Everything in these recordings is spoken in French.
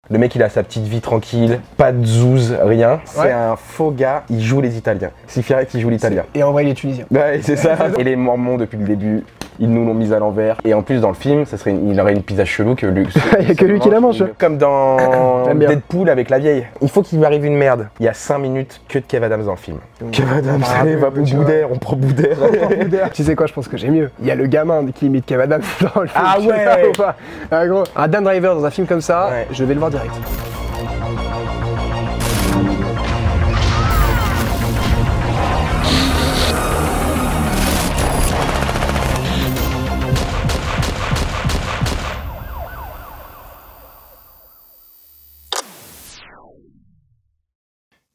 Le mec il a sa petite vie tranquille, pas de zouze, rien. C'est un faux gars, il joue les Italiens. C'est Firet qui joue l'italien. Et en vrai il est tunisien. Ouais c'est ça. Et les Mormons depuis le début, ils nous l'ont mise à l'envers. Et en plus dans le film, il aurait une pizza chelou que lui. Il y a que lui qui la mange. Comme dans Deadpool avec la vieille. Il faut qu'il m'arrive une merde. Il y a 5 minutes que de Kev Adams dans le film. Kev Adams, allez va pour Boudère, on prend Boudère. Tu sais quoi, je pense que j'ai mieux. Il y a le gamin qui imite Kev Adams dans le film. Ah ouais. Ah, gros. Un Dan Driver dans un film comme ça, je vais le voir direct.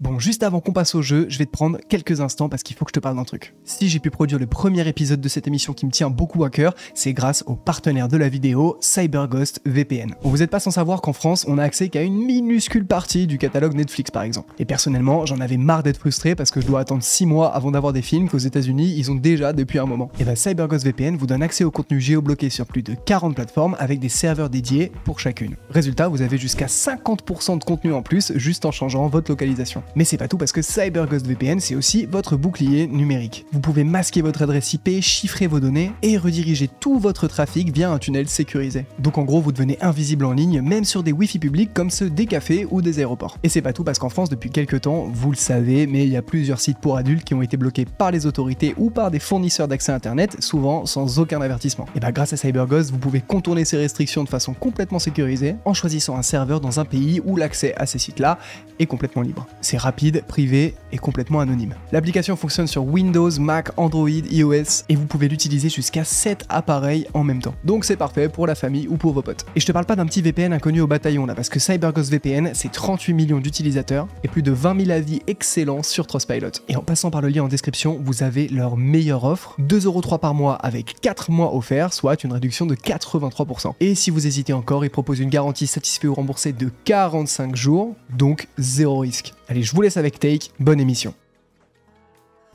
Bon, juste avant qu'on passe au jeu, je vais te prendre quelques instants parce qu'il faut que je te parle d'un truc. Si j'ai pu produire le premier épisode de cette émission qui me tient beaucoup à cœur, c'est grâce au partenaire de la vidéo, CyberGhost VPN. Bon, vous n'êtes pas sans savoir qu'en France, on a accès qu'à une minuscule partie du catalogue Netflix par exemple. Et personnellement, j'en avais marre d'être frustré parce que je dois attendre 6 mois avant d'avoir des films qu'aux États-Unis ils ont déjà depuis un moment. Et bah CyberGhost VPN vous donne accès au contenu géobloqué sur plus de 40 plateformes avec des serveurs dédiés pour chacune. Résultat, vous avez jusqu'à 50% de contenu en plus juste en changeant votre localisation. Mais c'est pas tout parce que CyberGhost VPN c'est aussi votre bouclier numérique. Vous pouvez masquer votre adresse IP, chiffrer vos données et rediriger tout votre trafic via un tunnel sécurisé. Donc en gros vous devenez invisible en ligne même sur des Wi-Fi publics comme ceux des cafés ou des aéroports. Et c'est pas tout parce qu'en France depuis quelques temps, vous le savez, mais il y a plusieurs sites pour adultes qui ont été bloqués par les autorités ou par des fournisseurs d'accès internet, souvent sans aucun avertissement. Et bah grâce à CyberGhost, vous pouvez contourner ces restrictions de façon complètement sécurisée en choisissant un serveur dans un pays où l'accès à ces sites-là est complètement libre. C'est rapide, privé et complètement anonyme. L'application fonctionne sur Windows, Mac, Android, iOS et vous pouvez l'utiliser jusqu'à 7 appareils en même temps. Donc c'est parfait pour la famille ou pour vos potes. Et je te parle pas d'un petit VPN inconnu au bataillon là, parce que CyberGhost VPN c'est 38 millions d'utilisateurs et plus de 20 000 avis excellents sur Trustpilot. Et en passant par le lien en description, vous avez leur meilleure offre, 2,3€ par mois avec 4 mois offerts, soit une réduction de 83%. Et si vous hésitez encore, ils proposent une garantie satisfait ou remboursée de 45 jours, donc zéro risque. Allez, je vous laisse avec Take, bonne émission.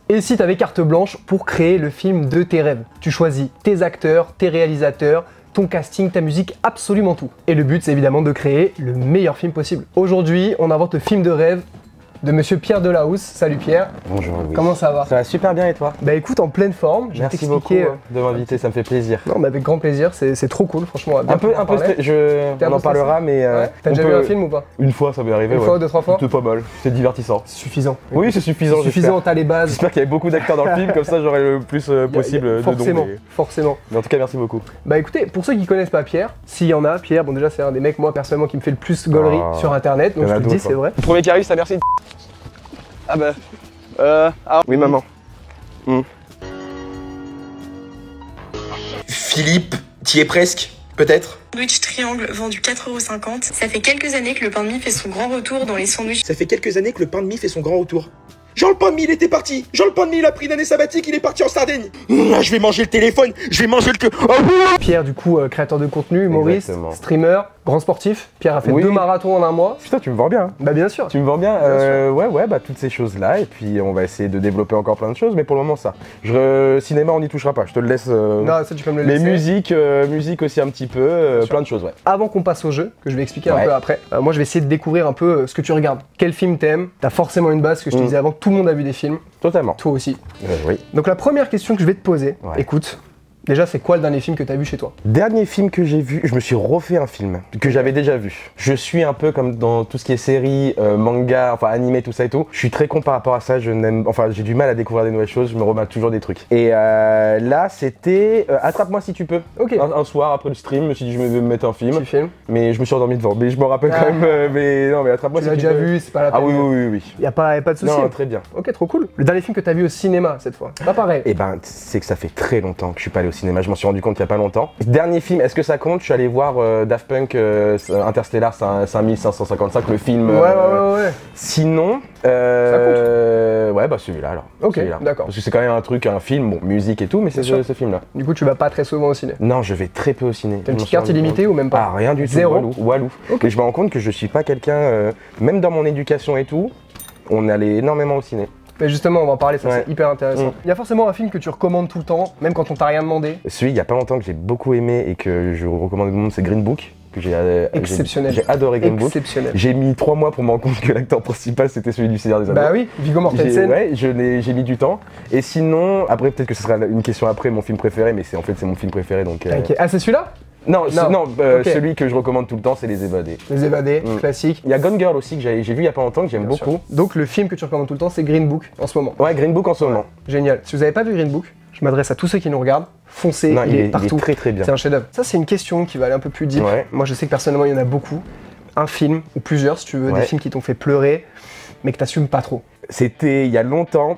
Et si tu avais carte blanche pour créer le film de tes rêves? Tu choisis tes acteurs, tes réalisateurs, ton casting, ta musique, absolument tout. Et le but c'est évidemment de créer le meilleur film possible. Aujourd'hui, on invente le film de rêve de monsieur Pierre Delahousse. Salut Pierre. Bonjour Louis. Comment ça va? Ça va super bien et toi? Bah écoute, en pleine forme. Merci beaucoup de m'inviter, ça me fait plaisir. Non mais avec grand plaisir, c'est trop cool franchement. On en parlera mais... T'as déjà vu un film ou pas? Une fois ça m'est arrivé. Une fois, deux, trois fois? C'était pas mal, c'est divertissant. C'est suffisant. Oui c'est suffisant. Suffisant, t'as les bases. J'espère qu'il y avait beaucoup d'acteurs dans le film, comme ça j'aurai le plus possible de dons. Forcément. Mais en tout cas merci beaucoup. Bah écoutez, pour ceux qui connaissent pas Pierre, s'il y en a, Pierre, bon déjà c'est un des mecs moi personnellement qui me fait le plus gaulerie sur internet, donc je te le dis c'est vrai. Le premier qui arrive ça merci. Ah bah... Oui maman. Philippe, t'y es presque, peut-être? Sandwich triangle vendu 4,50 €. Ça fait quelques années que le pain de mie fait son grand retour dans les sandwichs. Ça fait quelques années que le pain de mie fait son grand retour. Jean le pain de mie, il était parti. Jean le pain de mie, il a pris une année sabbatique, il est parti en Sardaigne. Je vais manger le téléphone, je vais manger le... Pierre, du coup, créateur de contenu, humoriste, streamer, grand sportif. Pierre a fait 2 marathons en un mois. Putain, tu me vends bien. Bah bien sûr. Tu me vends bien. Ouais, bah toutes ces choses-là. Et puis on va essayer de développer encore plein de choses. Mais pour le moment, ça. Cinéma, on n'y touchera pas. Je te le laisse. Non, ça tu peux me le laisser. Mais musique aussi un petit peu. Plein de choses, ouais. Avant qu'on passe au jeu, que je vais expliquer un peu après, moi je vais essayer de découvrir un peu ce que tu regardes. Quel film t'aimes? T'as forcément une base, que je te disais avant, tout le monde a vu des films. Totalement. Toi aussi. Oui. Donc la première question que je vais te poser, écoute. Déjà, c'est quoi le dernier film que t'as vu chez toi? Dernier film que j'ai vu, je me suis refait un film que j'avais déjà vu. Je suis un peu comme dans tout ce qui est série, manga, enfin animé, tout ça et tout. Je suis très con par rapport à ça, j'ai du mal à découvrir des nouvelles choses, je me remets toujours des trucs. Et là, c'était Attrape-moi si tu peux. Ok. Un soir après le stream, je me suis dit je vais me mettre un film. Petit film. Mais je me suis endormi devant. Mais je me rappelle quand même. Mais non, mais Attrape-moi si tu peux. Tu l'as déjà vu, c'est pas la peine. Ah oui. Y a pas de souci. Non, très bien. Ok, trop cool. Le dernier film que t'as vu au cinéma cette fois, pas pareil. Eh ben, c'est que ça fait très longtemps que je suis pas allé au cinéma. Je m'en suis rendu compte il y a pas longtemps. Dernier film, est-ce que ça compte? Je suis allé voir Daft Punk Interstellar 5555, le film. Ouais. Sinon, ça compte. Ouais, bah celui-là alors. Ok, d'accord. Parce que c'est quand même un film, bon, musique et tout, mais c'est ce film-là. Du coup, tu vas pas très souvent au ciné? Non, je vais très peu au ciné. T'as une petite carte illimitée ou même pas? Ah, rien du tout. Zéro. Walou. Okay. Et je me rends compte que je suis pas quelqu'un, même dans mon éducation et tout, on allait énormément au ciné. Mais justement, on va en parler, ça c'est hyper intéressant. Il y a forcément un film que tu recommandes tout le temps, même quand on t'a rien demandé. Celui, il y a pas longtemps que j'ai beaucoup aimé et que je recommande au monde, c'est Green Book. que j'ai Exceptionnel. j'ai adoré Green Book. Exceptionnel. J'ai mis 3 mois pour me rendre compte que l'acteur principal c'était celui du Seigneur des Anneaux. Bah oui, Viggo Mortensen. Ouais, j'ai mis du temps. Et sinon, après peut-être que ce sera une question après, mon film préféré, mais en fait c'est mon film préféré donc. Ok. Ah, c'est celui-là? Non, Ok. celui que je recommande tout le temps, c'est Les Évadés. Les Évadés, classique. Il y a Gone Girl aussi que j'ai vu il y a pas longtemps, que j'aime Bien beaucoup. sûr. Donc le film que tu recommandes tout le temps, c'est Green Book en ce moment. Ouais, Green Book en ce moment. Génial. Si vous n'avez pas vu Green Book, je m'adresse à tous ceux qui nous regardent. Foncez, Non, il est partout. très très bien. C'est un chef-d'œuvre. Ça, c'est une question qui va aller un peu plus deep. Ouais. Moi, je sais que personnellement, il y en a beaucoup. Un film ou plusieurs, si tu veux, Ouais. des films qui t'ont fait pleurer, mais que t'assumes pas trop. C'était il y a longtemps.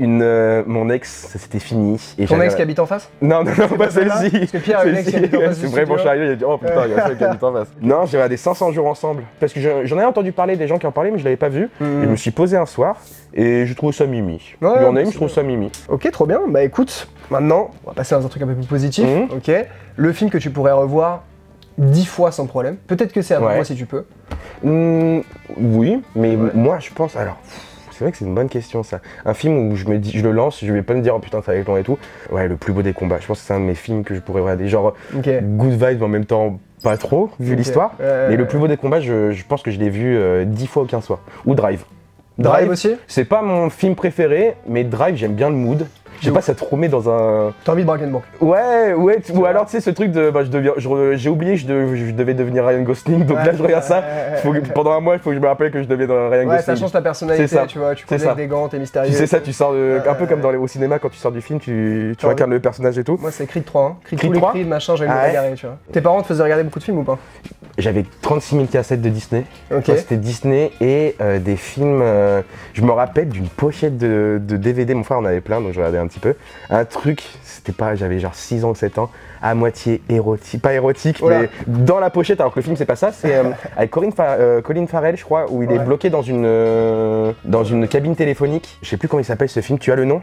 Mon ex, ça c'était fini. Et Ton j'avais- ex qui habite en face? Non, pas celle-ci. Parce que Pierre a une ex qui habite en face C'est du vraiment studio. chariot, il a dit oh putain, il y a ça qui habite en face. Non, j'ai regardé 500 jours ensemble. Parce que j'en ai entendu parler, des gens qui en parlaient, mais je l'avais pas vu. Et je me suis posé un soir et je trouve ça mimi. Ouais, Il y en a une, c'est je trouve ça mimi. Ok, trop bien. Bah écoute, maintenant, on va passer dans un truc un peu plus positif. Mhm. Ok. Le film que tu pourrais revoir 10 fois sans problème. Peut-être que c'est avant Ouais. moi si tu peux. Oui, mais Ouais. moi je pense. Alors, c'est vrai que c'est une bonne question ça. Un film où je me dis, je le lance, je vais pas me dire oh putain ça va être long et tout. Ouais, Le Plus Beau des Combats. Je pense que c'est un de mes films que je pourrais regarder. Genre Ok. good vibes mais en même temps pas trop vu Ok. l'histoire. Mais Le Plus Beau des Combats, je pense que je l'ai vu 10 fois ou 15 fois. Ou Drive. Drive aussi? C'est pas mon film préféré, mais Drive j'aime bien le mood. Je sais pas, ça te remet dans un. T'as envie de braquer une banque? Ouais, ou alors tu sais ce truc de j'ai oublié que je devais devenir Ryan Gosling, donc là je regarde ça. Pendant un mois il faut que je me rappelle que je devienne Ryan Ouais, Gosling. ça change ta personnalité, C'est ça. tu vois. Tu C'est connais ça. des gants, t'es mystérieux. Tu sais ça, tu sors un peu Ouais. comme au cinéma quand tu sors du film, tu Ouais. incarnes le personnage et tout. Moi, c'est Creed 3. Hein. Creed, Creed tous les 3? Creed, machin, j'allais Ah me ouais. bagarrer, tu vois. Tes parents te faisaient regarder beaucoup de films ou pas? J'avais 36 000 cassettes de Disney. Ok. Moi, c'était Disney et des films. Je me rappelle d'une pochette de DVD, mon frère en avait plein donc je regardais un petit peu. Un truc, c'était pas, j'avais genre 6 ans, 7 ans, à moitié érotique, pas érotique, Oh là. mais dans la pochette, alors que le film c'est pas ça, c'est avec Colin Farrell, je crois, où il est Ouais. bloqué dans une cabine téléphonique. Je sais plus comment il s'appelle ce film, tu as le nom?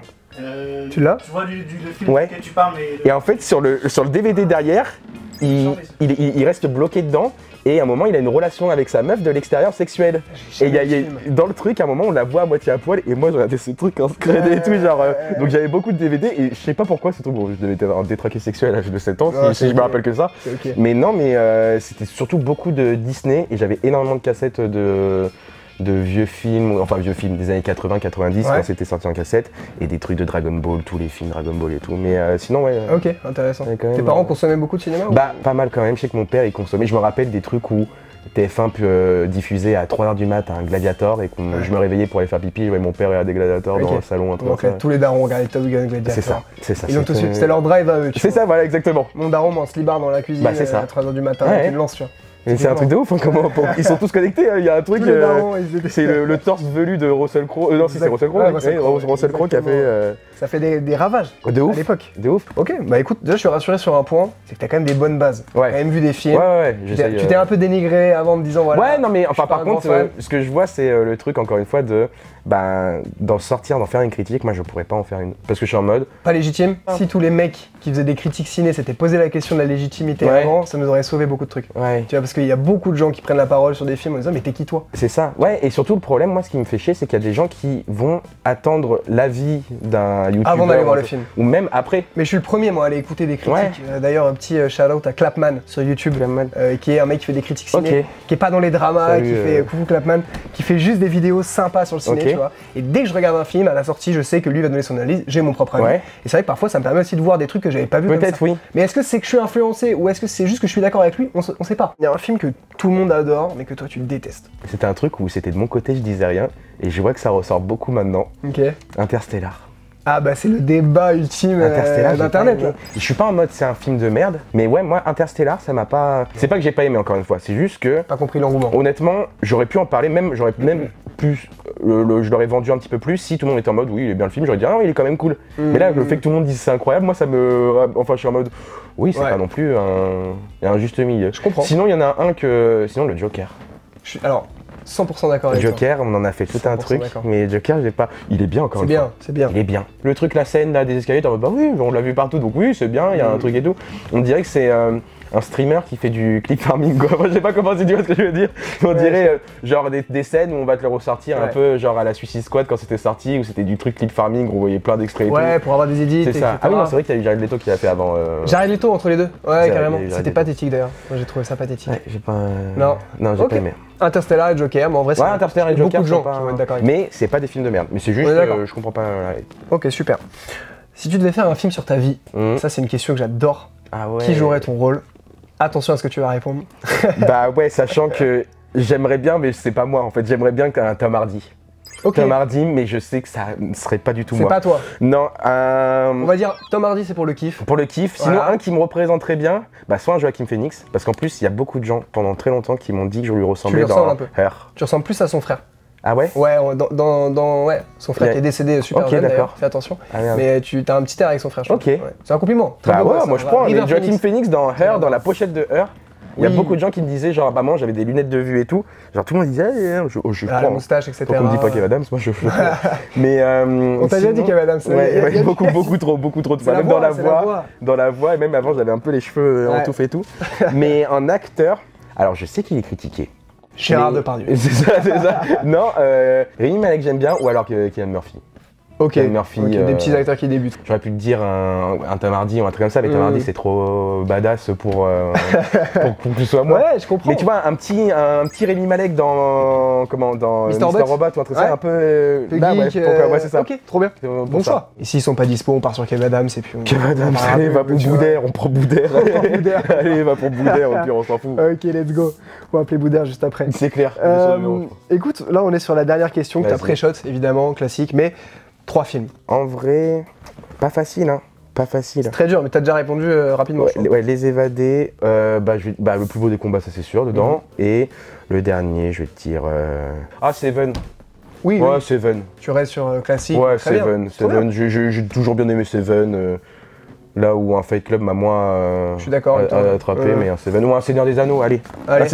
Tu l'as? Je vois le film Ouais. duquel tu parles, mais. Et en fait, sur le DVD derrière, il reste bloqué dedans. Et à un moment, il a une relation avec sa meuf de l'extérieur sexuelle. Et dans le truc, à un moment, on la voit à moitié à poil. Et moi, je regardais ce truc en scred et tout. Genre, donc j'avais beaucoup de DVD. Et je sais pas pourquoi ce truc. Bon, je devais être un détraqué sexuel à l'âge de 7 ans, Ouais, si je me rappelle que ça. C'est ok. Mais non, c'était surtout beaucoup de Disney. Et j'avais énormément de cassettes de vieux films, enfin vieux films des années 80-90 Ouais. quand c'était sorti en cassette. Et des trucs de Dragon Ball, tous les films Dragon Ball et tout. Mais sinon, ouais. Ok, intéressant. Ouais, quand même, Tes parents consommaient beaucoup de cinéma ou- Bah, pas mal quand même. Je sais que mon père, il consommait. Je me rappelle des trucs où TF1 diffusait à 3h du mat un Gladiator et que je me réveillais pour aller faire pipi. Je voyais mon père regarder Gladiator dans Ok. le salon. Un truc En comme fait, tous les darons regardaient Top Gun Gladiator. C'est ça, c'est ça. Ils ont tout de suite, c'était leur drive à eux. tu C'est vois. ça, voilà, exactement. Mon daron met un slibard dans la cuisine Bah, c'est ça. à 3h du matin Ouais. avec une lance, tu vois. Et c'est un truc de ouf, hein, ils sont tous connectés, hein, il y a un truc, Tous les darons, ils étaient- c'est le torse velu de Russell Crowe, non si c'est Russell Crowe, Ouais, ouais, Russell Crowe, Russell Crowe qui a fait, Ça fait des ravages de à ouf, l'époque. de ouf. Ok, bah écoute, déjà je suis rassuré sur un point, c'est que t'as quand même des bonnes bases. Ouais. T'as quand même vu des Ouais, films. ouais, Tu j'essaye, t'es un peu dénigré avant en me disant voilà. Ouais, non mais je enfin suis pas par un grand contre, fan. ce que je vois c'est le truc encore une fois d'en faire une critique, moi je pourrais pas en faire une, parce que je suis en mode, Pas légitime. Si tous les mecs qui faisaient des critiques ciné s'étaient posé la question de la légitimité Ouais. avant, ça nous aurait sauvé beaucoup de trucs. ouais. Tu vois, parce qu'il y a beaucoup de gens qui prennent la parole sur des films en disant mais t'es qui toi? C'est ça, ouais, et surtout le problème, moi ce qui me fait chier, c'est qu'il y a des gens qui vont attendre l'avis d'un youtubeur Avant d'aller voir le film. ou même après. Mais je suis le premier moi à aller écouter des critiques. Ouais. D'ailleurs un petit shout-out à Clapman sur YouTube, Clapman. qui est un mec qui fait des critiques ciné, Ok. qui est pas dans les dramas, Salut, qui fait coucou Clapman, qui fait juste des vidéos sympas sur le ciné, Ok. tu vois. Et dès que je regarde un film, à la sortie, je sais que lui va donner son analyse, j'ai mon propre avis. Ouais. Et c'est vrai que parfois ça me permet aussi de voir des trucs que j'avais pas vu comme Peut-être ça. oui. Mais est-ce que c'est que je suis influencé ou est-ce que c'est juste que je suis d'accord avec lui? On sait pas. Il y a un film que tout le monde adore mais que toi tu détestes. C'était un truc où c'était de mon côté, je disais rien, et je vois que ça ressort beaucoup maintenant. Ok. Interstellar. Ah bah c'est le débat ultime Interstellar, j'ai d'internet pas là. aimé. Je suis pas en mode c'est un film de merde, mais ouais, moi Interstellar, ça m'a pas. C'est pas que j'ai pas aimé encore une fois, c'est juste que Pas compris l'engouement. honnêtement, j'aurais pu en parler, j'aurais même pu. Je l'aurais vendu un petit peu plus si tout le monde était en mode oui, il est bien le film, j'aurais dit ah non, il est quand même cool. Mais là, le fait que tout le monde dise c'est incroyable, moi ça me. Enfin, je suis en mode oui, c'est Ouais. pas non plus un. Il y a un juste milieu. Je comprends. Sinon, il y en a un que. Sinon, le Joker. Alors 100% d'accord avec toi. Joker, on en a fait tout un 100% truc, d'accord. mais Joker, j'ai pas. Il est bien encore C'est une fois. bien, c'est bien. Il est bien. Le truc, la scène là des escaliers, t'es en mode bah oui, on l'a vu partout, donc oui, c'est bien, il y a un truc et tout. On dirait que c'est un streamer qui fait du clip farming quoi. Moi je sais pas comment tu vois ce que je veux dire. On dirait genre des scènes où on va te le ressortir un peu genre à la Suicide Squad quand c'était sorti, où c'était du truc clip farming, où on voyait plein d'extraits et tout. Ouais, pour avoir des edits. C'est ça. etc. Ah oui, non, c'est vrai qu'il y a eu Jared Leto qui l'a fait avant. Jared Leto entre les deux. Ouais, carrément. Jared C'était Leto. pathétique d'ailleurs. Moi j'ai trouvé ça pathétique. Ouais, j'ai pas. Non. Non, j'ai Ok. pas aimé. Interstellar et Joker, mais en vrai, c'est Interstellar et beaucoup Joker de gens sont pas- qui vont être d'accord avec Mais c'est pas des films de merde. Mais c'est juste On est d'accord. je comprends pas. Ok, super. Si tu devais faire un film sur ta vie, Mhm. ça c'est une question que j'adore. Ah ouais. Qui jouerait ton rôle? Attention à ce que tu vas répondre. Bah ouais, sachant que j'aimerais bien, mais c'est pas moi en fait. J'aimerais bien qu'un Tom Hardy. Ok. Tom Hardy, mais je sais que ça ne serait pas du tout C'est moi. pas toi. Non, On va dire Tom Hardy, c'est pour le kiff. pour le kiff. Sinon, Voilà. un qui me représenterait bien, bah soit un Joaquin Phoenix, parce qu'en plus, il y a beaucoup de gens pendant très longtemps qui m'ont dit que je lui ressemblais lui ressembles dans un peu. Her. Tu ressembles plus à son frère. Ah ouais? Ouais, ouais, son frère Yeah. qui est décédé super Ok, jeune d'accord. d'ailleurs, fais attention. Ah merde. Mais tu as un petit air avec son frère, je Ok. trouve. Ouais. C'est un compliment. Très Bah beau ouais, gosse, moi hein. je prends. River Mais Joaquin Phoenix dans Her, dans la pochette de Her, il y a Oui. beaucoup de gens qui me disaient, genre, bah moi j'avais des lunettes de vue et tout. Genre tout le monde disait, je Ah, la prends. moustache, etc. Donc on me dit pas Kev Adams, moi je prends. Mais On t'a déjà dit Kev Adams. Ouais, beaucoup trop de C'est la même voix, dans la c'est la voix, voix. dans la voix, et même avant j'avais un peu les cheveux en Ouais. touffe et tout. Mais en acteur, alors je sais qu'il est critiqué. Gérard Mais- Depardieu. C'est ça. Non, Rami Malek j'aime bien, ou alors Cillian Murphy. Ok. Cillian Murphy, Ok, des petits acteurs qui débutent. J'aurais pu te dire un Tom Hardy ou un truc comme ça, mais Tom Hardy c'est trop badass pour que ce soit moi. Ouais, je comprends. Mais tu vois, un petit Rami Malek dans Mr. Mr. Robot Robot ou un truc Ouais. ça, un peu Le là, ouais, geek, pourquoi- ouais, c'est ça. Ok, trop bien. Pour Bon ça. choix. Et s'ils sont pas dispo, on part sur Kev Adams et puis on. Kev Adams, on allez, va un peu, pour tu vois. Boudère, on prend Boudère. Boudère. Allez, va pour Boudère, au pire on s'en fout. Ok, let's go. On va appeler Boudère juste après. C'est clair. Écoute, là on est sur la dernière question que t'as Vas-y. pré-shot, évidemment, classique, mais 3 films. En vrai, pas facile, hein. Pas facile. Très dur, mais t'as déjà répondu rapidement. Ouais, je crois. Les évadés, le plus beau des combats, ça c'est sûr, dedans. Et le dernier, je vais te dire. Seven. Oui, Ouais, oui, Seven. tu restes sur classique. Ouais, très bien. Seven. Trop bien. J'ai toujours bien aimé Seven. Là où un Fight Club m'a moins Je suis d'accord avec toi. attrapé, mais un Seven ou un Seigneur des Anneaux, allez. Allez.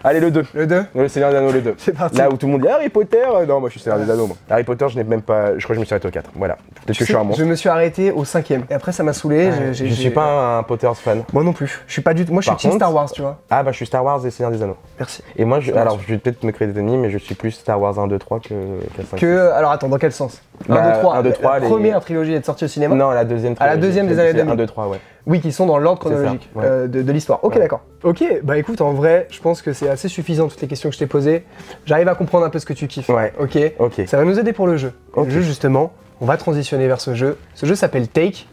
Allez, le 2. Le 2, Le Seigneur des Anneaux, le 2. c'est parti. Là où tout le monde dit Harry Potter, non, moi je suis Seigneur des Anneaux. Moi. Harry Potter, je n'ai même pas. Je crois que je me suis arrêté au 4. Voilà. Peut-être que je suis un monstre. Je me suis arrêté au 5ème. Et après, ça m'a saoulé. Je suis pas un Potter fan. Moi non plus. Je suis pas du tout. Moi, je suis Par team contre- Star Wars, tu vois. Ah, bah je suis Star Wars et Seigneur des Anneaux. Merci. Et moi, Ça alors marche. je vais peut-être me créer des ennemis, mais je suis plus Star Wars 1, 2, 3 que 4, 5. Alors attends, dans quel sens Bah, 1, 2, 3. 1, 2, 3, La les- première trilogie est sortie au cinéma. Non, la deuxième. À la deuxième des années 2000. 1, 2, 3, ouais. Oui, qui sont dans l'ordre C'est ça, chronologique ouais. de l'histoire. Ok, Ouais. d'accord. Ok, bah écoute, en vrai, je pense que c'est assez suffisant toutes les questions que je t'ai posées. J'arrive à comprendre un peu ce que tu kiffes. Ouais. Ok. Ok. Ça va nous aider pour le jeu. Et Ok. Le jeu, justement, on va transitionner vers ce jeu. Ce jeu s'appelle Take.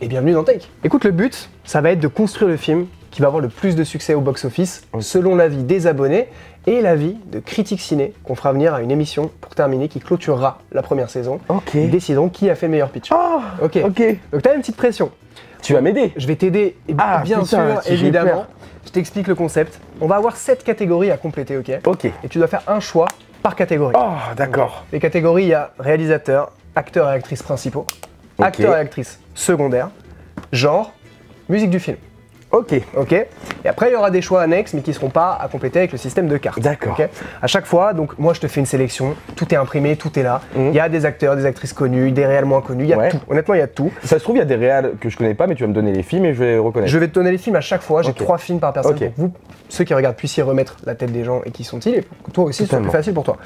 Et bienvenue dans Take. Écoute, le but, ça va être de construire le film qui va avoir le plus de succès au box-office, Ok. selon l'avis des abonnés et l'avis de critiques ciné, qu'on fera venir à une émission pour terminer, qui clôturera la première saison. Ok. Ils décideront qui a fait le meilleur pitch. Oh, Ok. ok. Donc t'as une petite pression. Tu vas m'aider. Je vais t'aider, et Ah, bien putain, sûr, j'ai évidemment. peur. Je t'explique le concept. On va avoir 7 catégories à compléter, ok? Ok. Et tu dois faire un choix par catégorie. Oh, d'accord. Les catégories, il y a réalisateur, acteur et actrice principaux, Ok. acteur et actrice secondaire, genre, musique du film. Ok. Ok. Et après, il y aura des choix annexes, mais qui ne seront pas à compléter avec le système de cartes. D'accord. Ok. À chaque fois, donc moi, je te fais une sélection. Tout est imprimé, tout est là. Mhm. Il y a des acteurs, des actrices connues, des réels moins connus. Il y a Ouais. tout. Honnêtement, il y a tout. Ça se trouve, il y a des réals que je connais pas, mais tu vas me donner les films et je vais reconnaître. Je vais te donner les films à chaque fois. J'ai Ok. 3 films par personne Ok. pour que vous, ceux qui regardent, puissiez remettre la tête des gens et qui sont-ils. Et pour que toi aussi, ce soit Totalement. plus facile pour toi.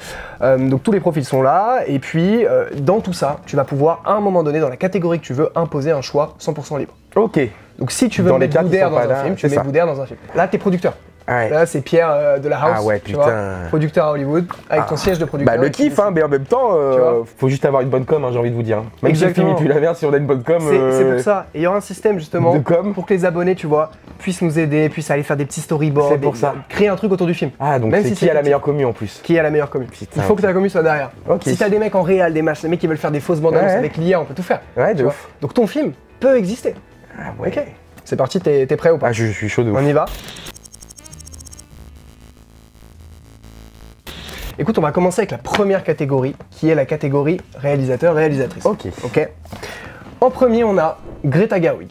Donc tous les profils sont là. Et puis, dans tout ça, tu vas pouvoir, à un moment donné, dans la catégorie que tu veux, imposer un choix 100% libre. Ok. Donc si tu veux Dans les mettre cas qui Boudère sont dans pas un là, film, tu c'est mets ça. Boudère dans un film. Là, t'es producteur. Ouais. Là, c'est Pierre de la House, Ah ouais, tu vois, putain. producteur à Hollywood, avec ton siège de producteur. Bah le et tu kiff, hein, mais en même temps, Tu vois. faut juste avoir une bonne com, hein, j'ai envie de vous dire. Même si le film Exactement. il pue la merde, si on a une bonne com. C'est pour ça. Et il y aura un système justement de com. pour que les abonnés, tu vois, puissent nous aider, puissent aller faire des petits storyboards, C'est pour ça. créer un truc autour du film. Ah, donc Même c'est si qui c'est a la petit. meilleure commu en plus. Qui a la meilleure commune. Putain, Il faut que ok. ta commune soit derrière. Ok. Si t'as des mecs en réal, des mecs qui veulent faire des fausses bandes annonces Ouais. avec l'IA, on peut tout faire. Ouais, tu de vois. ouf. Donc ton film peut exister. Ah ouais. Ok. C'est parti, t'es prêt ou pas? Ah, je suis chaud de ouf. On y va. Écoute, on va commencer avec la première catégorie, qui est la catégorie réalisateur-réalisatrice. Ok. Ok. En premier, on a Greta Gerwig.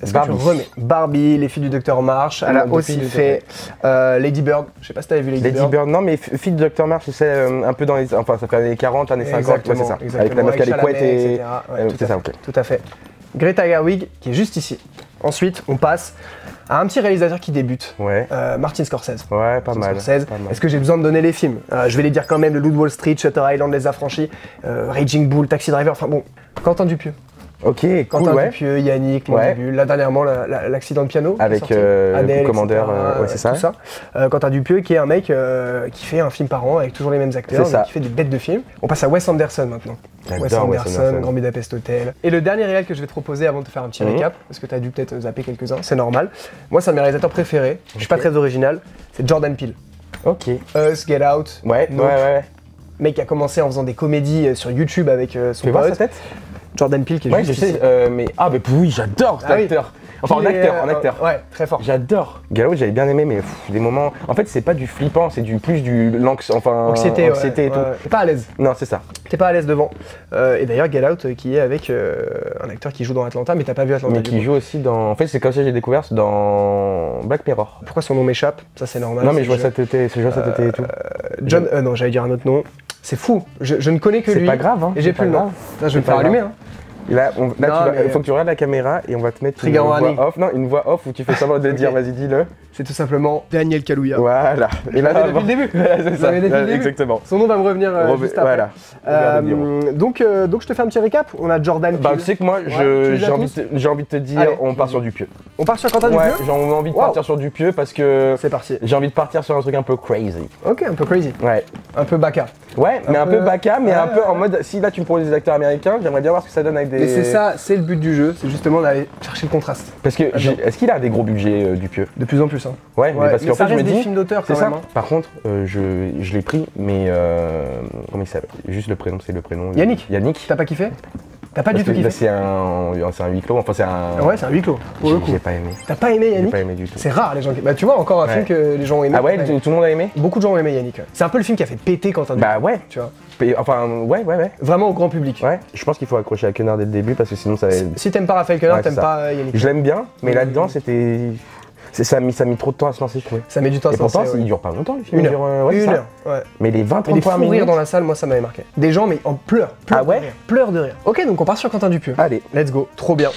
Est-ce que tu Barbie. remets Barbie, Les Filles du Docteur March, elle a Depuis aussi le fait Lady Bird. Je sais pas si t'avais vu Lady, Lady Bird, non, mais fille de Dr. March, c'est un peu dans les. Enfin, ça fait années 40, années 50, ouais, c'est ça. Exactement, Avec la meuf qui a les Chalamet, couettes et. etc. Ouais, tout c'est à ça, fait, ok. Tout à fait. Greta Gerwig, qui est juste ici. Ensuite, on passe Un petit réalisateur qui débute, Ouais. Martin Scorsese. Ouais, pas mal. Scorsese. Pas mal. Est-ce que j'ai besoin de donner les films? Je vais les dire quand même, Le Loup de Wall Street, Shutter Island, Les Affranchis, Raging Bull, Taxi Driver, enfin bon. Quentin Dupieux. Ok, cool, Quentin ouais. Dupieux, Yannick, mon Ouais. début. Là dernièrement, l'accident de piano. qui est Avec sorti. Adèle, Commandeur, etc., ouais, c'est ça. tout ça. Quentin Dupieux qui est un mec qui fait un film par an avec toujours les mêmes acteurs, C'est ça. mais qui fait des bêtes de films. On passe à Wes Anderson maintenant. J'adore Wes Wes Anderson, Anderson. Grand Budapest Hotel. Et le dernier réel que je vais te proposer avant de te faire un petit récap, parce que tu as dû peut-être zapper quelques-uns, c'est normal. Moi, c'est un de mes réalisateurs préférés. Je suis pas très original. C'est Jordan Peele. Ok. Us, Get Out. Ouais, Nope. ouais. Mec qui a commencé en faisant des comédies sur YouTube avec Tu son veux voir sa pote. tête? Jordan Peele qui est Ouais, juste je ici. sais, mais... Ah, mais oui, j'adore cet Ah oui. acteur. Enfin, en Il est, acteur. Ouais, très fort. J'adore. Get Out, j'avais bien aimé, mais des moments... En fait, c'est pas du flippant, c'est plus du... Anxiété, anxiété et tout. ouais. T'es pas à l'aise. Non, c'est ça. T'es pas à l'aise devant. Et d'ailleurs, Get Out qui est avec un acteur qui joue dans Atlanta, mais t'as pas vu Atlanta. Mais du qui coup. joue aussi dans... En fait, c'est comme ça que j'ai découvert, c'est dans Black Mirror. Pourquoi son nom m'échappe? Ça, c'est normal. Non, mais c'est je vois le- cet été et tout. John. Non, j'allais dire un autre nom. C'est fou. Je ne connais que C'est lui. pas grave, hein. Et j'ai c'est plus le pas nom. grave. Là, je vais me C'est faire pas allumer. grave. Hein. Là, Non, il mais- faut que tu regardes la caméra et on va te mettre Trigger une warning. voix off. Non, une voix off où tu fais semblant de le dire. Ok. Vas-y, dis-le. C'est tout simplement. Daniel Kaluuya. Voilà. Et là, l'avais depuis le début. Voilà, c'est ça. l'avais depuis le début. Exactement. Son nom va me revenir juste après. Voilà. Regarde le bureau. Donc je te fais un petit récap. On a Jordan Bah, Peele. tu sais que moi, Ouais, tu les as j'ai envie de te dire, Allez. on part sur Dupieux. On part sur Quentin Ouais, Dupieux. j'ai envie de Wow. partir sur Dupieux parce que C'est parti. j'ai envie de partir sur un truc un peu crazy. Ok, un peu crazy. Ouais. Un peu baka. Ouais, mais un peu baka, mais Ouais, un peu en ouais. mode, si là tu me proposes des acteurs américains, j'aimerais bien voir ce que ça donne avec des... Mais c'est ça, c'est le but du jeu, c'est justement d'aller chercher le contraste. Parce que, Attends. est-ce qu'il a des gros budgets, Dupieux? De plus en plus, hein. Ouais, mais parce mais qu'en ça fait, je me reste des dis... films d'auteur C'est quand ça. même. Hein. Par contre, je l'ai pris, mais comment il s'appelle? Juste le prénom, c'est le prénom. Yannick. Yannick. T'as pas kiffé? T'as pas Parce du tout que là, kiffé? c'est un huis clos. Enfin, c'est un. Ouais, c'est un huis clos, pour le coup. J'ai pas aimé. T'as pas aimé J'ai Yannick? pas aimé du tout. C'est rare les gens qui. Bah tu vois, encore un Ouais. film que les gens ont aimé. Ah ouais, Ouais. tout le monde a aimé? Beaucoup de gens ont aimé Yannick. Ouais. C'est un peu le film qui a fait péter Quentin Dupieux, Bah ouais. tu vois. Enfin, ouais. Vraiment au grand public. Ouais. Je pense qu'il faut accrocher à Quenard dès le début parce que sinon ça va. Si t'aimes pas Raphaël Quenard, Ouais, c'est t'aimes ça. pas Yannick. Je l'aime bien, mais là-dedans c'était. Ça a mis trop de temps à se lancer, je trouvais. Ça met du temps à Et se lancer, pourtant, ouais. il dure pas longtemps le film. Une il dure, ouais, c'est Une ça. heure, ouais. Mais les 20 Mais 30 les fous premières rires minutes. dans la salle, moi ça m'avait marqué. Des gens mais en pleurs. Ah ouais de rire, pleurent de rire. Ok, donc on part sur Quentin Dupieux. Allez. Let's go, trop bien.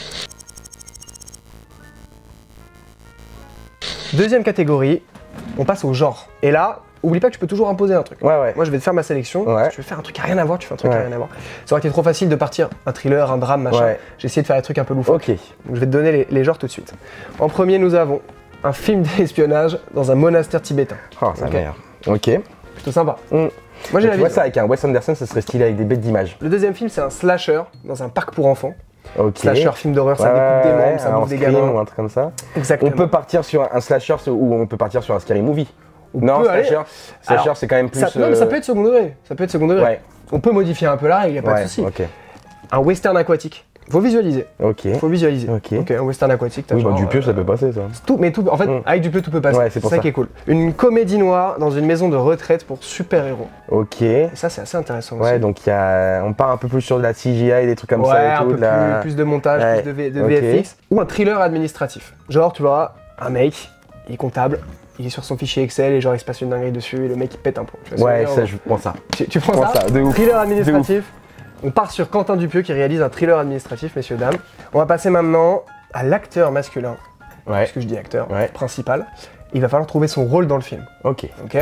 Deuxième catégorie, on passe au genre. Et là, oublie pas que tu peux toujours imposer un truc. Ouais. Moi je vais te faire ma sélection. Ouais. Si tu veux faire un truc à rien à voir, tu fais un truc à Ouais. rien à voir. Ça aurait été trop facile de partir un thriller, un drame, machin. Ouais. J'ai essayé de faire des trucs un peu loufoques. Ok. Donc je vais te donner les genres tout de suite. En premier, nous avons un film d'espionnage dans un monastère tibétain. Oh, sa Ok. mère. Ok. Plutôt sympa. Mm. Moi j'ai Tu la vois vie. ça avec un Wes Anderson, ça serait stylé avec des bêtes d'images. Le deuxième film, c'est un slasher dans un parc pour enfants. Ok. Slasher, film d'horreur, ça découpe des membres, ça un bouffe des Scream gamins. ou un truc comme ça. Exactement. On peut partir sur un slasher ou on peut partir sur un scary movie. Non, peut aller. slasher Alors, c'est quand même plus. Non, mais ça peut être second degré. Ça peut être second degré. Ouais. On peut modifier un peu la règle, y a pas Ouais, de souci. ok. Un western aquatique. Faut visualiser. Ok. Faut visualiser. Ok. Un western aquatique, t'as Oui, bah, genre, Dupieux, ça peut passer ça. tout, mais tout, en fait, Mm. avec Dupieux, tout peut passer. Ouais, c'est pour ça. qui est cool. Une comédie noire dans une maison de retraite pour super-héros. Ok. Et ça, c'est assez intéressant Ouais, aussi. donc on part un peu plus sur de la CGI, des trucs comme Ouais, ça et un tout. peu de la... plus de montage, Ouais. plus de Ok. VFX. Ou un thriller administratif. Genre, tu vois, un mec, il est comptable, il est sur son fichier Excel et genre il se passe une dinguerie dessus et le mec il pète un plomb. Tu vois ce que Ouais, je veux ça, dire je prends ça. Tu prends prends ça, ça, de ouf. Thriller administratif. On part sur Quentin Dupieux qui réalise un thriller administratif, messieurs, dames. On va passer maintenant à l'acteur masculin, Ouais. puisque je dis acteur Ouais. principal. Il va falloir trouver son rôle dans le film. Ok. Ok.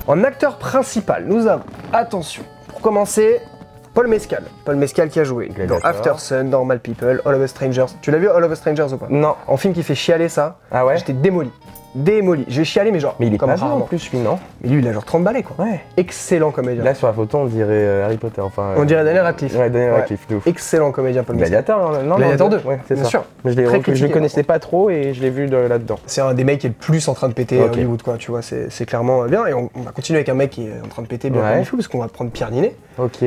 En acteur principal, nous avons, attention, pour commencer, Paul Mescal. Paul Mescal qui a joué dans Gladiator. After Sun, Normal People, All of Us Strangers. Tu l'as vu All of Us Strangers ou pas? Non. En film qui fait chialer ça, Ah ouais. j'étais démoli. Démoli. J'ai chialé mais genre Mais il est comme pas vieux en rarement. plus, lui, non? Mais lui il a genre 30 balais quoi. Ouais. Excellent comédien. Là, sur la photo, on dirait Harry Potter. Enfin. On dirait Daniel Radcliffe. Ouais, Daniel Ouais. Radcliffe, de ouf. Excellent comédien Paul Mescal. Gladiator, non? Gladiator 2, Ouais, c'est bien ça. sûr. Mais Très je critiqué, le connaissais pas trop et je l'ai vu là-dedans. C'est un des mecs qui est le plus en train de péter à Ok. Hollywood quoi, tu vois, c'est clairement bien. Et on va continuer avec un mec qui est en train de péter bien Ouais. comme il faut parce qu'on va prendre Pierre Ninet, Ok.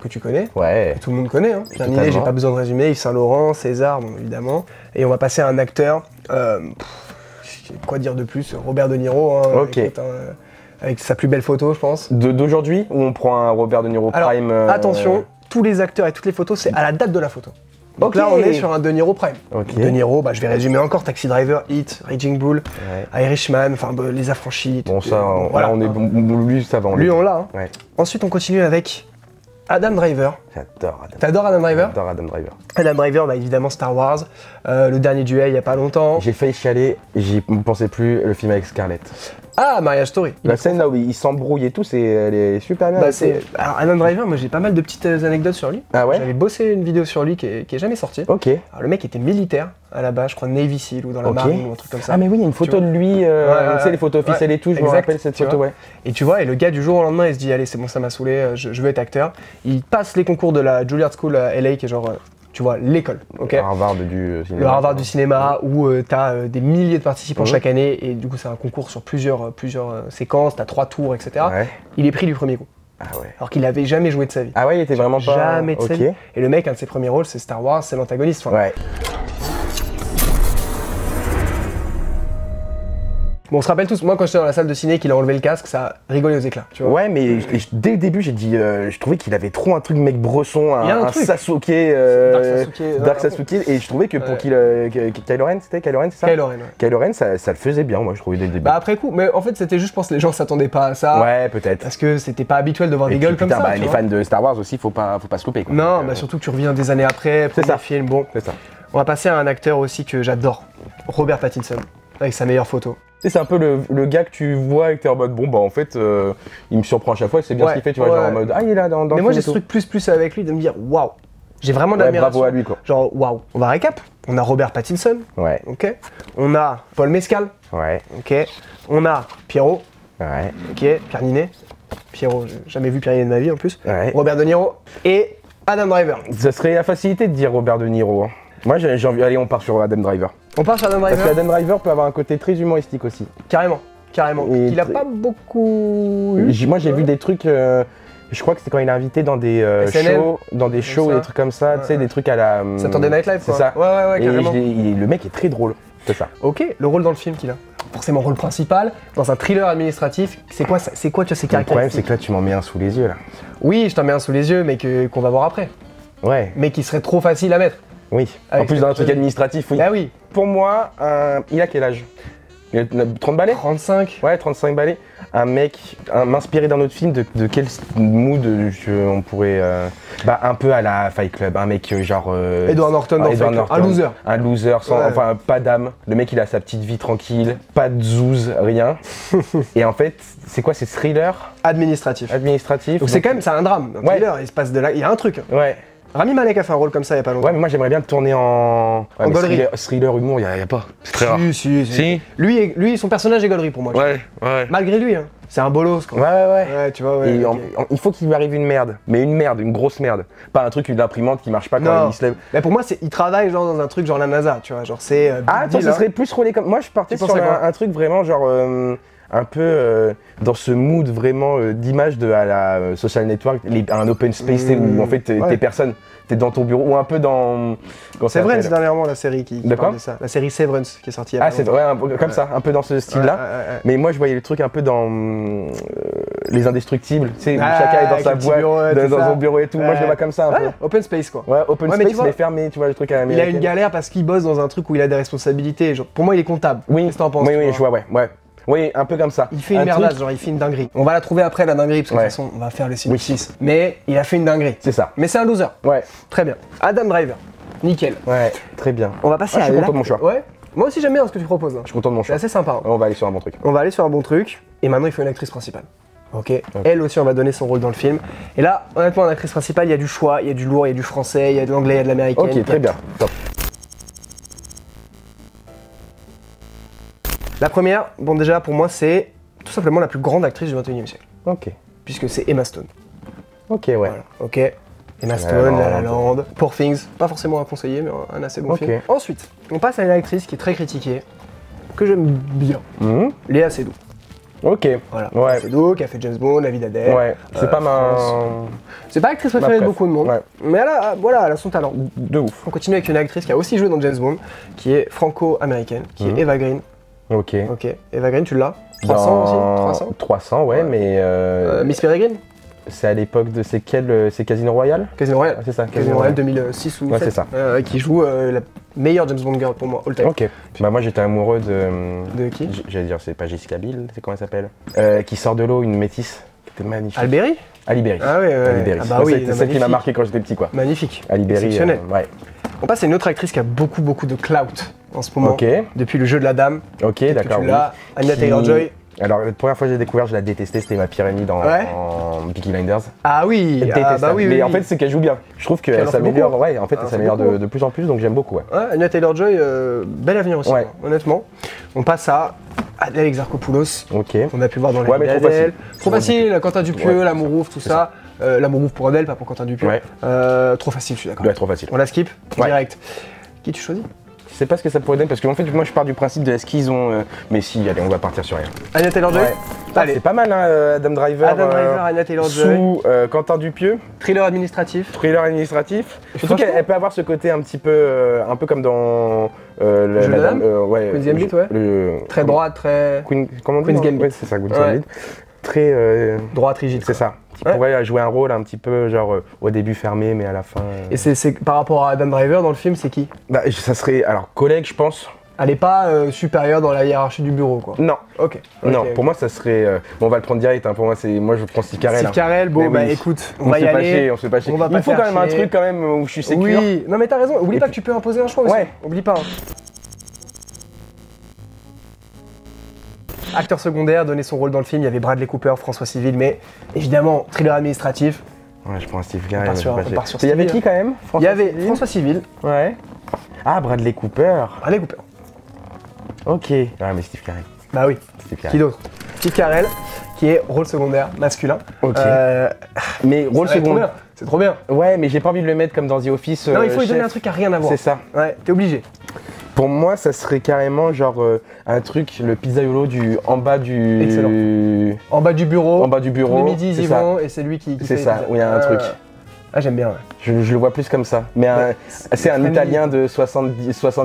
que tu connais. Ouais. Tout le monde connaît, hein. Pierre Ninet, Totalement. j'ai pas besoin de résumer, Yves Saint-Laurent, César, bon, évidemment. Et on va passer à un acteur, quoi dire de plus, Robert De Niro, hein, Ok. écoute, hein, avec sa plus belle photo, je pense. D'aujourd'hui, où on prend un Robert De Niro Alors, Prime. attention, tous les acteurs et toutes les photos, c'est à la date de la photo. Donc Ok. là, on est sur un De Niro Prime. Ok. De Niro, bah, je vais résumer encore, Taxi Driver, Hit, Raging Bull, Ouais. Irishman, enfin bah, Les Affranchis. Bon, ça, voilà. là, on est bon. Lui, ça va. Lui, on l'a. Hein. Ouais. Ensuite, on continue avec Adam Driver, J'adore Adam. T'adores Adam Driver? J'adore Adam Driver. Adam Driver, bah évidemment Star Wars, le dernier duel il y a pas longtemps. J'ai failli chialer, j'y pensais plus, le film avec Scarlett. Ah, Marriage Story. La scène là où il s'embrouille et tout, elle est super bien. Bah, alors Adam Driver, moi j'ai pas mal de petites anecdotes sur lui. Ah ouais? J'avais bossé une vidéo sur lui qui est jamais sortie. Ok. Alors, le mec était militaire à la base, je crois Navy Seal ou dans la Ok. marine ou un truc comme ça. Ah mais oui, il y a une photo de lui, tu sais les photos officielles et tout, je me exact, rappelle cette tu photo, vois. ouais. Et tu vois, et le gars du jour au lendemain il se dit allez c'est bon ça m'a saoulé, je veux être acteur. Il passe les concours de la Juilliard School à LA qui est genre, tu vois, l'école, ok? Le Harvard du cinéma. Le Harvard du cinéma où t'as des milliers de participants chaque année et du coup c'est un concours sur plusieurs séquences, t'as 3 tours, etc. Ouais. Il est pris du premier coup. Ah ouais. Alors qu'il avait jamais joué de sa vie. Ah ouais, il était vraiment pas... Jamais de sa Ok. vie. Et le mec, un de ses premiers rôles, c'est Star Wars, c'est l'antagoniste. Enfin, Ouais. bon, on se rappelle tous, moi quand j'étais dans la salle de ciné qu'il a enlevé le casque, ça a rigolé aux éclats, tu vois. Ouais, mais dès le début, j'ai dit, je trouvais qu'il avait trop un truc mec bresson, Il y a un un truc. Sasuke, Dark Dark Sasuke, et je trouvais que pour qu'il, Kylo Ren, c'était Kylo Ren, c'est ça? Kylo Ren, ouais. Kylo Ren, ça le faisait bien, moi, je trouvais dès le début. Bah après coup, mais en fait c'était juste, je pense que les gens s'attendaient pas à ça. Ouais, peut-être. Parce que c'était pas habituel de voir Et des puis, gueules comme putain, ça. bah, tu les vois. fans de Star Wars aussi, faut pas se louper, quoi. Non, Donc, bah surtout que tu reviens des années après, premier ça. film, bon. c'est ça. On va passer à un acteur aussi que j'adore, Robert Pattinson, avec sa meilleure photo. Tu sais, c'est un peu le gars que tu vois et que t'es en mode, bon, bah en fait, il me surprend à chaque fois, c'est bien Ouais, ce qu'il fait, tu vois, ouais. genre en mode, ah, il est là dans Mais le moi film j'ai et ce tout. truc plus avec lui de me dire waouh, j'ai vraiment de Ouais, l'admiration. bravo à lui, quoi. Genre waouh. On va récap. On a Robert Pattinson, Ouais, ok. On a Paul Mescal, ouais, ok. On a Pierrot, ouais, ok. Pierre Ninet. Pierrot, j'ai jamais vu Pierre Ninet de ma vie en plus. ouais. Robert De Niro et Adam Driver. Ça serait la facilité de dire Robert De Niro. Hein. Moi, j'ai envie. Allez, on part sur Adam Driver. On part sur Adam Parce que Driver. Adam Driver peut avoir un côté très humoristique aussi. Carrément. Et Il a très- pas beaucoup eu. Moi, j'ai vu des trucs. Je crois que c'était quand il est invité dans des SNL, shows, ça. des trucs comme ça, tu sais, des trucs à la. Saturday Night Live, C'est quoi. ça. Ouais, Et carrément. le mec est très drôle. C'est ça. Ok, le rôle dans le film qu'il a. Forcément, rôle principal, dans un thriller administratif. C'est quoi, tu vois, ces Le problème, caractéristiques? c'est que là, tu m'en mets un sous les yeux, là. Oui, je t'en mets un sous les yeux, mais qu'on va voir après. Ouais, Mais qui serait trop facile à mettre. oui. Avec En plus, cette dans un truc chose. administratif, oui. Bah oui, Pour moi, il a quel âge? Il a 30 balais? 35. Ouais, 35 balais. Un mec, m'inspirer d'un autre film, de quel mood on pourrait. Bah, un peu à la Fight Club. Un mec genre. Edward Norton dans Edward Fight Club. Norton. Un loser. Un loser, sans, Ouais. enfin, pas d'âme. Le mec, il a sa petite vie tranquille, pas de zouze, rien. Et en fait, c'est quoi? C'est thriller Administratif. administratif. Donc c'est quand même, c'est un drame, un Ouais. thriller, il se passe de là, il y a un truc. Ouais. Rami Malek a fait un rôle comme ça il y a pas longtemps. Ouais, mais moi, j'aimerais bien le tourner en. Ouais, mais gaulerie. thriller humour, y a pas. C'est très rare. Si. Lui, son personnage est gaulerie pour moi. Ouais. Malgré lui, hein. C'est un bolos quoi. Ouais. Ouais, tu vois, ouais. Et ok. il faut qu'il lui arrive une merde, mais une grosse merde. Pas un truc, une imprimante qui marche pas quand Non. il se lève. Mais pour moi, il travaille genre dans un truc genre la NASA, tu vois, genre c'est. Ah, big toi, deal, ça hein. serait plus relais comme. Moi, je partais Tu sur penses à quoi un truc vraiment genre. Un peu dans ce mood vraiment d'image de à la social network, un open space tu sais, où en fait ouais. t'es personne, t'es dans ton bureau ou un peu dans. comment ça Severance s'appelle dernièrement la série qui De quoi parle de ça. La série Severance qui est sortie il y a Ah, pas c'est longtemps. ouais, un peu comme ça, un peu dans ce style-là. Ouais. Mais moi, je voyais le truc un peu dans Les Indestructibles, tu sais, où Ah, chacun est dans avec sa le petit boîte, bureau, tout dans ça. son bureau et tout. Moi, je le vois comme ça un peu. Ouais, open space quoi. Ouais, open Ouais, mais tu space, vois, mais fermé, tu vois, le truc à Il a l'américaine. une galère parce qu'il bosse dans un truc où il a des responsabilités. Genre, pour moi, il est comptable. Oui, Qu'est-ce que t'en penses oui, tu oui, vois je vois, ouais. Oui, un peu comme ça. Il fait une Un merdade, truc- genre il fait une dinguerie. On va la trouver après la dinguerie parce que de Ouais. toute façon on va faire le synopsis. Mais il a fait une dinguerie. C'est ça. Mais c'est un loser. Ouais, Très bien. Adam Driver. Nickel. ouais, très bien. On va passer Ah, à je suis content l'acte- de mon choix. Ouais. Moi aussi j'aime bien ce que tu proposes. Hein. Je suis content de mon C'est choix. assez sympa. hein. On va aller sur un bon truc. On va aller sur un bon truc. Et maintenant il faut une actrice principale. Ok. Elle aussi on va donner son rôle dans le film. Et là honnêtement en actrice principale il y a du choix, il y a du lourd, il y a du français, il y a de l'anglais, il y a de l'américaine. Ok, très bien. Top. La première, bon déjà pour moi c'est tout simplement la plus grande actrice du 21e siècle. Ok. Puisque c'est Emma Stone. Ok, ouais. Voilà, ok. Emma La Stone, La La La Land. Land, Poor Things, pas forcément à conseiller, mais un assez bon Ok. film. Ensuite, on passe à une actrice qui est très critiquée, que j'aime bien, Mhm. Léa Seydoux. Ok. Voilà, Ouais. Léa Seydoux, qui a fait James Bond, La vie d'Adèle. Ouais. C'est pas France. C'est pas l'actrice préférée de préf. beaucoup de monde, Ouais. mais voilà, elle a son talent. De ouf. On continue avec une actrice qui a aussi joué dans James Bond, qui est franco-américaine, qui Mhm. est Eva Green. Ok. Ok, Eva Green, tu l'as 300 aussi 300 300, ouais, Ouais. mais Miss Peregrine, c'est à l'époque de c'est Casino Royale. Casino Royale. Ah, c'est ça. Casino Royale 2006 ou Ouais, 7, c'est ça. qui joue la meilleure James Bond girl pour moi, all time. Ok. Bah moi j'étais amoureux de. De qui? J'allais dire c'est pas Jessica Biel, c'est comment elle s'appelle Qui sort de l'eau, une métisse. C'était magnifique. Alberi? Ali Berry. Ah ouais. Ali Berry. Ah bah Moi, oui, c'était celle qui m'a magnifique. marqué quand j'étais petit, quoi. Magnifique. Ali Berry. Exceptionnel. Ouais. On passe à une autre actrice qui a beaucoup de clout en ce moment. Ok. Depuis Le Jeu de la Dame. Ok, Peut-être d'accord. que tu l'as. Anya Qui- Taylor-Joy. Alors, la première fois que j'ai découvert, je la détestais, c'était ma pire ennemie dans Ouais. en Peaky Blinders. Ah oui. Détestable. bah oui. Mais oui. en fait, c'est qu'elle joue bien. Je trouve Qu'elle qu'elle en fait s'améliore. beaucoup. Ouais, en fait, Elle en elle fait s'améliore beaucoup. de plus en plus, donc j'aime beaucoup. Ouais. Ouais, Anya Taylor-Joy, bel avenir aussi, Ouais. honnêtement. On passe à Adèle Exarchopoulos, Ok. qu'on a pu voir dans les Ouais, mais trop Adèle. facile. Trop facile, Quentin Dupieux, Ouais. L'amour ouvre, tout C'est ça. L'amour ouvre pour Adèle, pas pour Quentin Dupieux. Ouais. Trop facile, je suis d'accord. Ouais, trop facile. On la skip Ouais. direct. Qui tu choisis? Je sais pas ce que ça pourrait donner parce que en fait, moi, je pars du principe de est-ce qu'ils ont. Mais si, allez, on va partir sur rien. Anya Taylor-Joy. Ouais. Allez. C'est pas mal, hein, Adam Driver. Adam Driver, Anya Taylor-Joy. Sous Quentin Dupieux. Thriller administratif. Thriller administratif. Surtout franchement- qu'elle peut avoir ce côté un petit peu, un peu comme dans Jeu de la Dame ouais, Queen's Gambit, ouais. Très Très droite, très comment on dit, Queen's non Gambit. Ouais, c'est ça, Queen's Ouais. Gambit. Très, droite rigide. c'est ça. Qui Ouais. pourrait jouer un rôle un petit peu genre au début fermé, mais à la fin. Et c'est par rapport à Adam Driver dans le film, c'est qui? Bah, ça serait alors collègue, je pense. Elle est pas supérieure dans la hiérarchie du bureau, quoi. Non, Ok. non. Ok. Pour moi, ça serait. Bon, on va le prendre direct. Hein, pour moi, moi, je prends Steve Carell. Steve hein. Carell, bon Mais bah oui. écoute, on On va se y fait pas aller. chier, on se fait pas chier. On va Il pas me faut faire quand même un chier. truc quand même où je suis sécure. Oui, non mais t'as raison, oublie Et pas puis- que tu peux imposer un choix aussi. Ouais. Oublie pas. Acteur secondaire, donner son rôle dans le film, il y avait Bradley Cooper, François Civil, mais évidemment, thriller administratif, Ouais, je prends un Steve On Carell. part mais sur- je sais on pas part chier. sur Il y avait Stevie, qui quand même il y avait Civil François Civil, Ouais. Ah, Bradley Cooper. Bradley Cooper. Ok. Ouais, mais Steve Carell. Bah oui, Steve qui Carell. d'autre Steve Carell, qui est rôle secondaire masculin. Ok. Euh, Mais rôle ça va être trop second. bien, c'est trop bien. Ouais, mais j'ai pas envie de le mettre comme dans The Office. Non, il faut lui chef. donner un truc à rien à voir. C'est ça. Ouais, t'es obligé. Pour moi, ça serait carrément genre un truc, le pizzaiolo en bas du. Excellent. En bas du bureau, En bas du bureau. tous les midis, ils c'est y ça. vont, et c'est lui qui C'est fait ça, les pizzas. où il y a un truc. Ah, j'aime bien, ouais. Je le vois plus comme ça. Mais c'est un famille. Italien de 60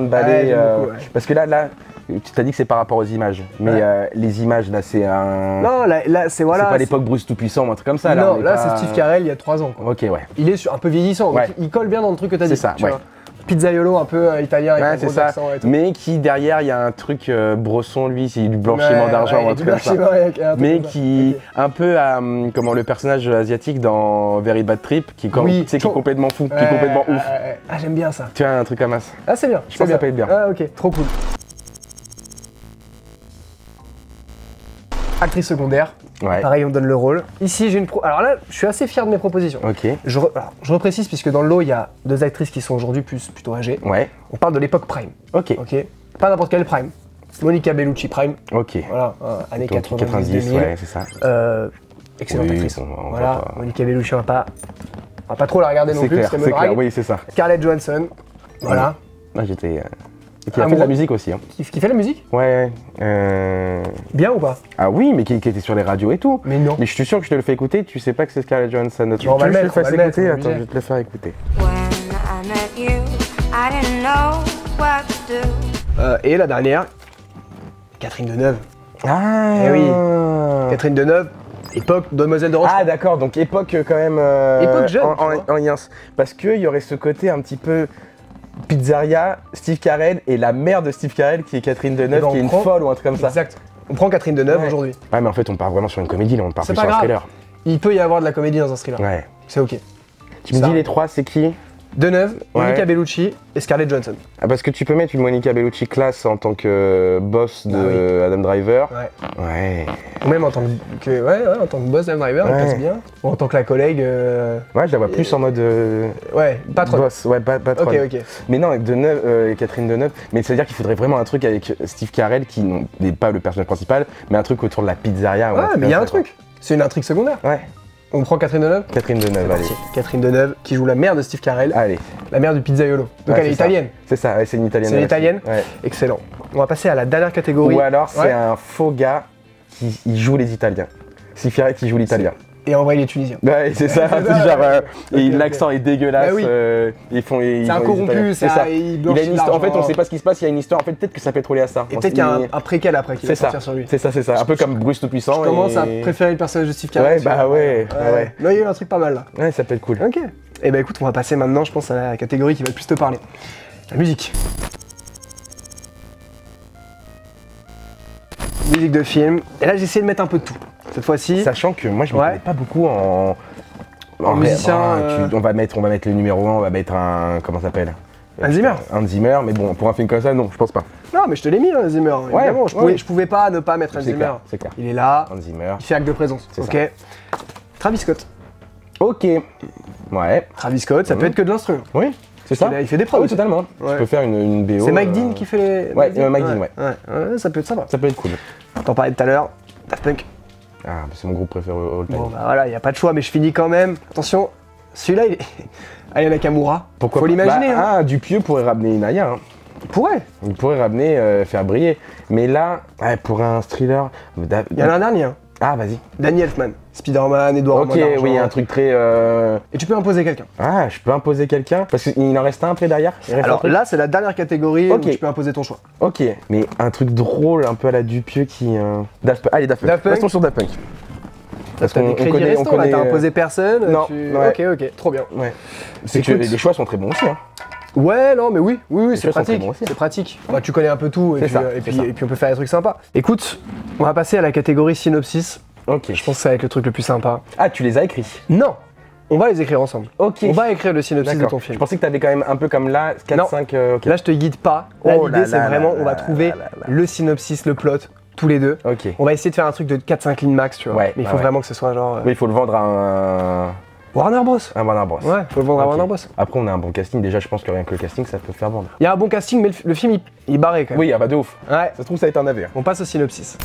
balais. Ouais, j'aime beaucoup, ouais. Parce que là, tu t'as dit que c'est par rapport aux images. Mais Ouais. les images, là, c'est un. Non, là c'est voilà. c'est pas l'époque Bruce Tout-Puissant ou un truc comme ça. Non, on est là pas- c'est Steve Carell il y a 3 ans. Quoi. Ok, ouais. Il est un peu vieillissant, donc Ouais. il colle bien dans le truc que t'as dit. C'est ça, tu ouais. vois. Pizzaiolo un peu italien avec Ouais, un c'est gros ça. accent et tout. Mais qui derrière, il y a un truc Bresson, lui, c'est du blanchiment Ouais, d'argent ouais, ou un du truc comme ça. blanchiment avec un truc Mais comme ça. qui, Ok. un peu à comment le personnage asiatique dans Very Bad Trip, qui, Oui, tu sais, qui est complètement fou, qui Ouais, est complètement ouais, ouf. ouais. Ah, j'aime bien ça. Tu as un truc comme ça. Ah, c'est bien. Je pense que ça peut être bien. Ah, ok, trop cool. Actrice secondaire, Ouais. pareil, on donne le rôle. Ici, j'ai une Alors là, je suis assez fier de mes propositions. Ok. Alors, je reprécise, puisque dans le lot, il y a 2 actrices qui sont aujourd'hui plutôt âgées. Ouais. On parle de l'époque Prime. Ok. Ok. Pas n'importe quelle Prime. Monica Bellucci Prime. Ok. Voilà, années Donc 90, 2000. ouais, c'est ça. Excellente Oui, actrice. bon, on Voilà, va pas- Monica Bellucci, on va pas trop la regarder non C'est plus, clair, parce qu'elle me c'est clair. drague. Oui, c'est ça. Scarlett Johansson, voilà. Là, j'étais. Et qui a fait de Amoureux. la musique aussi. Hein. Qui fait la musique Ouais. Bien ou pas Ah oui, mais qui était sur les radios et tout. Mais non. Mais je suis sûr que je te le fais écouter, tu sais pas que c'est Scarlett Johansson. Tu on va veux le que je te mettre, on va fasse le mettre, écouter on est Attends, je obligé. vais te le faire écouter. When I met you, I didn't know what to do. Et la dernière, Catherine Deneuve. Ah Eh oui. Catherine Deneuve, époque Demoiselle de Rochefort. Ah d'accord, donc époque quand même Époque jeune, en, tu vois. en yens. Parce qu'il y aurait ce côté un petit peu pizzeria, Steve Carell et la mère de Steve Carell qui est Catherine Deneuve, Eh ben, qui est on une prend- folle ou un truc comme ça. Exact. On prend Catherine Deneuve Ouais. aujourd'hui. Ouais mais en fait on part vraiment sur une comédie là, on part C'est plus pas sur un grave. thriller. Il peut y avoir de la comédie dans un thriller. Ouais. C'est ok. Tu me Ça. dis les trois c'est qui? Deneuve, Ouais. Monica Bellucci et Scarlett Johansson. Ah, parce que tu peux mettre une Monica Bellucci classe en tant que boss de Adam Driver. Ouais. Ouais. Ou même en tant que, en tant que boss d'Adam Driver, elle Ouais. passe bien. Ou en tant que la collègue. Ouais, je la vois plus en mode Ouais, patronne. boss. Ouais, patronne. Ok, ok. Mais non, avec Deneuve, Catherine Deneuve, mais ça veut dire qu'il faudrait vraiment un truc avec Steve Carell qui n'est pas le personnage principal, mais un truc autour de la pizzeria. Ouais, mais il y a un truc. C'est une intrigue secondaire. Ouais, On prend Catherine Deneuve. Catherine Deneuve, allez. Parti. Catherine Deneuve qui joue la mère de Steve Carell, Allez. la mère du pizzaiolo. Donc Ouais, elle est c'est ça. italienne. C'est ça, ouais, c'est une italienne. C'est une aussi. italienne. Ouais. Excellent. On va passer à la dernière catégorie. Ou alors c'est Ouais. un faux gars qui il joue les Italiens. Steve Carell qui joue l'italien. Et en vrai, il est tunisien. Ouais, c'est ça. C'est c'est ça, genre, ouais. et Ok, ok. l'accent est dégueulasse. Bah oui. Ils font. Ils C'est un font les corrompu, Italiens. c'est ça. il Il a blanchit une histoire. En fait, on l'argent. sait pas ce qui se passe. Il y a une histoire. En fait, peut-être que ça peut être relié à ça. Et peut-être qu'il y a Mais- un préquel après qui va C'est ça. sortir sur lui. C'est ça, c'est ça. Un peu comme Bruce Tout-Puissant. Je commence à et- préférer le personnage de Steve Carell. Ouais, bah ouais, ouais. Là, il y a eu un truc pas mal là. Ouais, ça peut être cool. Ok. Et bah écoute, on va passer maintenant, je pense, à la catégorie qui va le plus te parler. La musique. Musique de film. Et là, j'ai essayé de mettre un peu de tout. cette fois-ci. Sachant que moi je me connais pas beaucoup en musicien. On va mettre le numéro 1, on va mettre un. Comment ça s'appelle? Un Zimmer. Un Zimmer, mais bon, pour un film comme ça, non, je pense pas. Non, mais je te l'ai mis, hein, Zimmer. Évidemment, je pouvais pas ne pas mettre un C'est Zimmer. clair, c'est clair. Il est là, Un Zimmer. il fait acte de présence. C'est Ok. Travis Scott. Ok. Ouais. Travis Scott, ça peut être que de l'instru. Oui, c'est ça. Il fait des prods. Ah oui, totalement. Ouais. Tu peux faire une BO. C'est Mike Dean qui fait les. Ouais, Mike Dean, ouais. Ouais, ça peut être sympa. Ça peut être cool. T'en parlais tout à l'heure, Daft Punk. Ah, c'est mon groupe préféré all time. Bon, bah voilà, y a pas de choix, mais je finis quand même. Attention, celui-là, il est. Aya Nakamura. Pourquoi Faut pas? l'imaginer. Bah, Hein. Dupieux pourrait ramener Inaya. Hein. Il pourrait. Il pourrait ramener, faire briller. Mais là, pour un thriller. Il y en a un dernier. Hein. Ah, vas-y. Danny Elfman. Spider-Man, Edouard Ok, oui, un truc très. Et tu peux imposer quelqu'un. Ah, je peux imposer quelqu'un parce qu'il en reste un après derrière. Il reste un Alors truc là, c'est la dernière catégorie Ok. où tu peux imposer ton choix. Ok, mais un truc drôle, un peu à la Dupieux qui. Allez, Daft Punk. Daft Punk. Restons sur Daft Punk. Parce T'as des crédits restants, là, t'as imposé personne. Non, ouais. Ok, trop bien. Ouais. C'est que Écoute. les choix sont très bons aussi. Hein. Ouais, non, mais oui, c'est choix sont très pratique. bons aussi. C'est pratique. Bah, tu connais un peu tout, et C'est puis, ça, et, c'est puis, ça. et puis on peut faire des trucs sympas. Écoute, on va passer à la catégorie synopsis. Ok. Je pense que ça va être le truc le plus sympa. Ah, tu les as écrits. Non, on va les écrire ensemble. Ok. On va écrire le synopsis de D'accord. ton Je film. pensais que t'avais quand même un peu comme là, 4, Non. 5. Ok. Là, je te guide pas. Là, Oh là l'idée, c'est là vraiment, là on va là trouver là là. le synopsis, le plot, tous les deux. Ok. On va essayer de faire un truc de 4-5 lignes max, tu vois. Ouais, mais il ouais, faut ouais. vraiment que ce soit genre. Oui, il faut le vendre à un. Warner Bros. Warner Bros. Ouais, faut le vendre à Ok. Warner Bros. Après, on a un bon casting. Déjà, je pense que rien que le casting, ça peut faire vendre. Il y a un bon casting, mais le film, il est barré quand même. Oui, ah bah de ouf. Ouais. Ça se trouve, ça va être un AV. On passe au synopsis.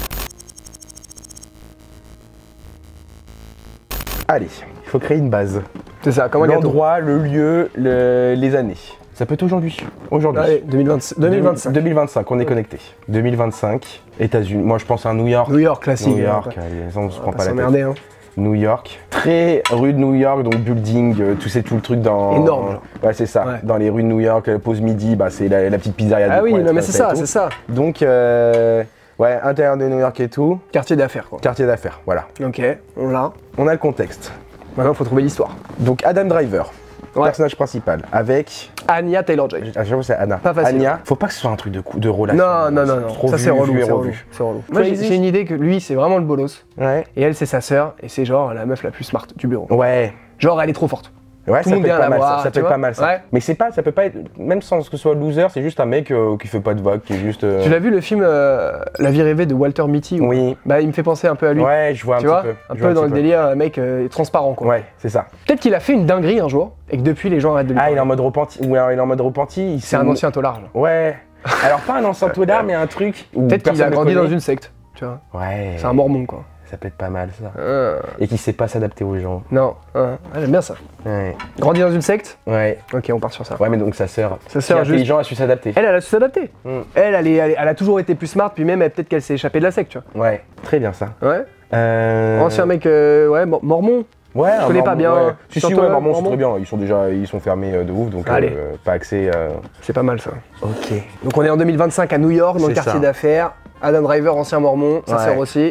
Allez, il faut créer une base. C'est ça, comme un gâteau. L'endroit, le lieu, les années. Ça peut être aujourd'hui. Aujourd'hui. Allez, 2025. 2025, on est connecté. 2025, États-Unis. Moi, je pense à New York. New York, classique. New York, hein, allez, ça, on se on prend va pas la tête. s'emmerder, hein. New York. Très rue de New York, donc building, tout le truc dans. Énorme. Ouais, c'est ça. Ouais. Dans les rues de New York, pause midi, bah, c'est la petite pizzeria du Ah oui, coin, non, mais tout c'est ça, et tout. c'est ça. Donc, ouais, intérieur de New York et tout. Quartier d'affaires, quoi. Quartier d'affaires, voilà. Ok, on l'a. On a le contexte. Maintenant, faut trouver l'histoire. Donc, Adam Driver, Ouais. personnage principal, avec. Anya Taylor-Joy. À chaque fois, c'est Anna. Pas facile. Anya, faut pas que ce soit un truc de relation. Non. Trop Ça, vu, c'est relou, vu et c'est relou. revu. C'est relou. Moi, Crazy. j'ai une idée que lui, c'est vraiment le bolos. Ouais. Et elle, c'est sa sœur. Et c'est genre la meuf la plus smart du bureau. Ouais. Genre, elle est trop forte. Ouais, Tout ça le monde peut être vient pas la mal, voir, ça tu peut être vois. pas mal ça. Ouais. Mais c'est pas, ça peut pas être, même sans que ce soit loser, c'est juste un mec qui fait pas de vagues, qui est juste. Tu l'as vu le film La vie rêvée de Walter Mitty ou- Oui. Bah, il me fait penser un peu à lui. Ouais, je vois un Tu petit vois peu. Un Je vois peu dans petit le peu. délire, un mec transparent, quoi. Ouais, c'est ça. Peut-être qu'il a fait une dinguerie un jour et que depuis, les gens arrêtent de lui Ah, il parler. est en mode repenti. Ou alors il est en mode repenti. C'est un ancien tolard. genre. Ouais. Alors pas un ancien tolard, mais un truc. où Peut-être qu'il personne a ne grandi connaît. dans une secte. Tu vois Ouais. C'est un mormon, quoi. Ça peut être pas mal ça. Ah. Et qui sait pas s'adapter aux gens. Non, j'aime bien ça. Ouais. Grandi dans une secte. Ouais. Ok, on part sur ça. Ouais, mais donc sa sœur. Sa sœur, qui est intelligent, a su s'adapter. Elle a su s'adapter. Mm. Elle a toujours été plus smart, puis même peut-être qu'elle s'est échappée de la secte, tu Ouais. Très bien ça. vois. Ouais. Euh... Ancien mec, ouais, mormon. Ouais, Je connais pas bien. Ouais. Si, Sur si, toi, ouais, Mormon, c'est Mormon très bien. Ils sont fermés de ouf, donc Allez. pas accès. C'est pas mal ça. Ok. Donc on est en 2025 à New York, dans le C'est quartier ça. d'affaires. Adam Driver, ancien mormon, sa Ouais. sœur aussi.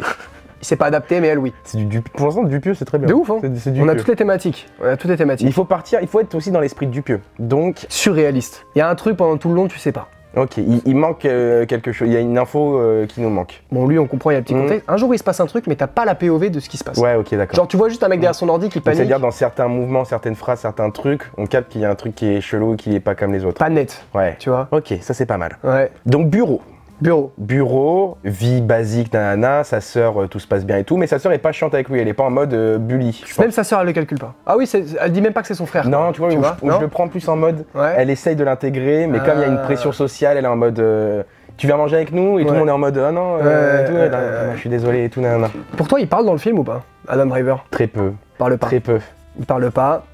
Il s'est pas adapté, mais elle, oui. C'est pour l'instant, Dupieux, c'est très bien. De ouf, hein. C'est On a Dupieux. toutes les thématiques. On a toutes les Il thématiques. faut partir, il faut être aussi dans l'esprit de Dupieux. Donc, Surréaliste. Il y a un truc pendant tout le long, tu sais pas. ok, il manque quelque chose. Il y a une info qui nous manque. Bon, lui, on comprend, il y a un petit Mm. contexte. Un jour, il se passe un truc, mais t'as pas la POV de ce qui se passe. Ouais, ok, d'accord. Genre, tu vois juste un mec derrière son ordi qui Donc, panique. c'est-à-dire dans certains mouvements, certaines phrases, certains trucs, on capte qu'il y a un truc qui est chelou, qui est pas comme les autres. Pas net, Ouais. tu vois. Ok, ça c'est pas mal. Ouais. Donc bureau. Bureau. Bureau, vie basique, nanana, sa sœur, tout se passe bien et tout, mais sa sœur est pas chiante avec lui, elle est pas en mode bully. je pense. Même sa sœur, elle le calcule pas. Ah oui, elle dit même pas que c'est son frère. Non, quoi. tu vois, où non je le prends plus en mode, Ouais. elle essaye de l'intégrer, mais comme il y a une pression sociale, elle est en mode, tu viens manger avec nous, et tout Ouais. le monde est en mode, ah non, Ouais, tout, je suis désolé et tout, nanana. Pour toi, il parle dans le film ou pas Adam Driver Très peu, Il parle pas. très peu. Il parle pas.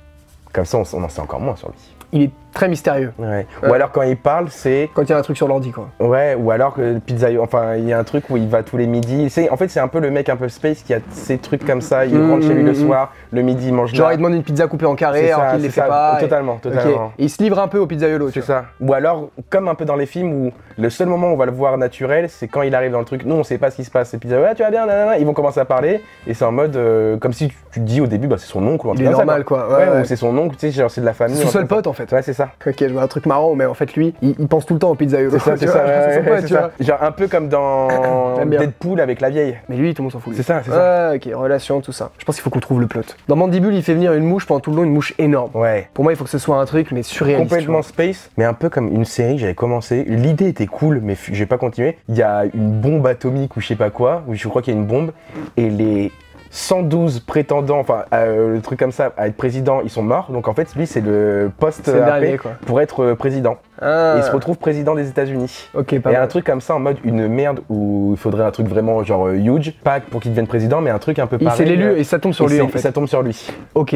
Comme ça, on en sait encore moins sur lui. Il est très mystérieux. Ouais. Ouais. Ou alors quand il parle, c'est. Quand il y a un truc sur l'ordi, quoi. Ouais, ou alors que Pizza. Enfin, il y a un truc où il va tous les midis. En fait, c'est un peu le mec un peu space qui a ces trucs comme ça. Il rentre chez lui le soir, le midi, il mange Genre, là. il demande une pizza coupée en carré C'est alors ça, qu'il les c'est fait ça, pas. totalement, Ok. totalement. Et il se livre un peu au pizzaiolo, tu C'est vois. ça. Ou alors, comme un peu dans les films où le seul moment où on va le voir naturel, c'est quand il arrive dans le truc. Nous, on sait pas ce qui se passe. C'est Pizza, ouais, tu vas bien, nanana. Ils vont commencer à parler et c'est en mode comme si tu te dis au début, bah c'est son oncle ou un Il truc est comme ça, normal, quoi. Ouais, Ouais, ou c'est son oncle, tu sais, genre c'est de la famille. C'est son un seul truc comme pote, en fait. ça. Ouais, c'est ça. Ok, je vois un truc marrant, mais en fait, lui, il pense tout le temps au pizzaiolo. C'est ça, tu c'est vois, ça. c'est son Ouais, pote, c'est tu ça. vois. Genre un peu comme dans J'aime bien. Deadpool avec la vieille. Mais lui, tout le monde s'en fout. lui. C'est ça, c'est ça. Ah, ok, relation, tout ça. Je pense qu'il faut qu'on trouve le plot. Dans Mandibule, il fait venir une mouche pendant tout le long, une mouche énorme. Ouais. Pour moi, il faut que ce soit un truc, mais surréaliste. Complètement space, mais un peu comme une série que j'avais commencé. L'idée était cool, mais j'ai pas continué. Il y a une bombe atomique ou je sais pas quoi, où je crois qu'il y a une bombe, et les 112 prétendants, enfin le truc comme ça, à être président, ils sont morts. Donc en fait, lui, c'est le poste C'est le après dernier, quoi. pour être président. Ah. Et il se retrouve président des États-Unis. Ok, pas Et mal. un truc comme ça en mode une merde où il faudrait un truc vraiment genre huge, pas pour qu'il devienne président, mais un truc un peu Il pareil. c'est l'élu et ça tombe sur lui, en fait. Ça tombe sur lui. Ok,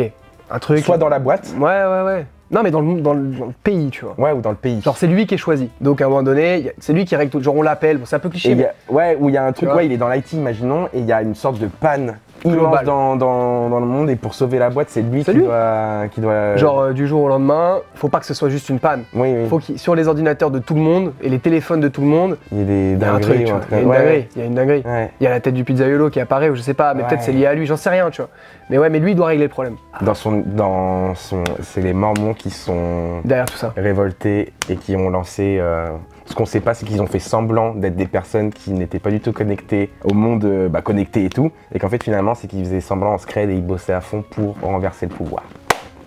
un truc. Soit dans la boîte, Ouais. Non, mais dans le pays, tu vois. ouais, ou dans le pays. Genre, c'est lui qui est choisi. Donc, à un moment donné, c'est lui qui règle tout. Genre, on l'appelle. Bon, c'est un peu cliché. Et il y mais- a- ouais, où il y a un truc, vois. ouais, il est dans l'IT, imaginons, et il y a une sorte de panne immense Global. dans le monde, et pour sauver la boîte, c'est lui C'est qui lui. doit. Genre, du jour au lendemain, faut pas que ce soit juste une panne. Oui, oui. Faut qu'il sur les ordinateurs de tout le monde et les téléphones de tout le monde, Il y a des il y a un dingueries truc, tu ou un vois. truc Il y a une ouais, dinguerie. Il y a une dinguerie. ouais. Il y a la tête du pizzaiolo qui apparaît, ou je sais pas, mais Ouais. peut-être c'est lié à lui, j'en sais rien, tu vois. Mais ouais, mais lui, il doit régler le problème. C'est les Mormons qui sont Derrière tout ça. révoltés et qui ont lancé. Ce qu'on sait pas, c'est qu'ils ont fait semblant d'être des personnes qui n'étaient pas du tout connectées au monde, connecté et tout, et qu'en fait finalement c'est qu'ils faisaient semblant en secret et ils bossaient à fond pour renverser le pouvoir.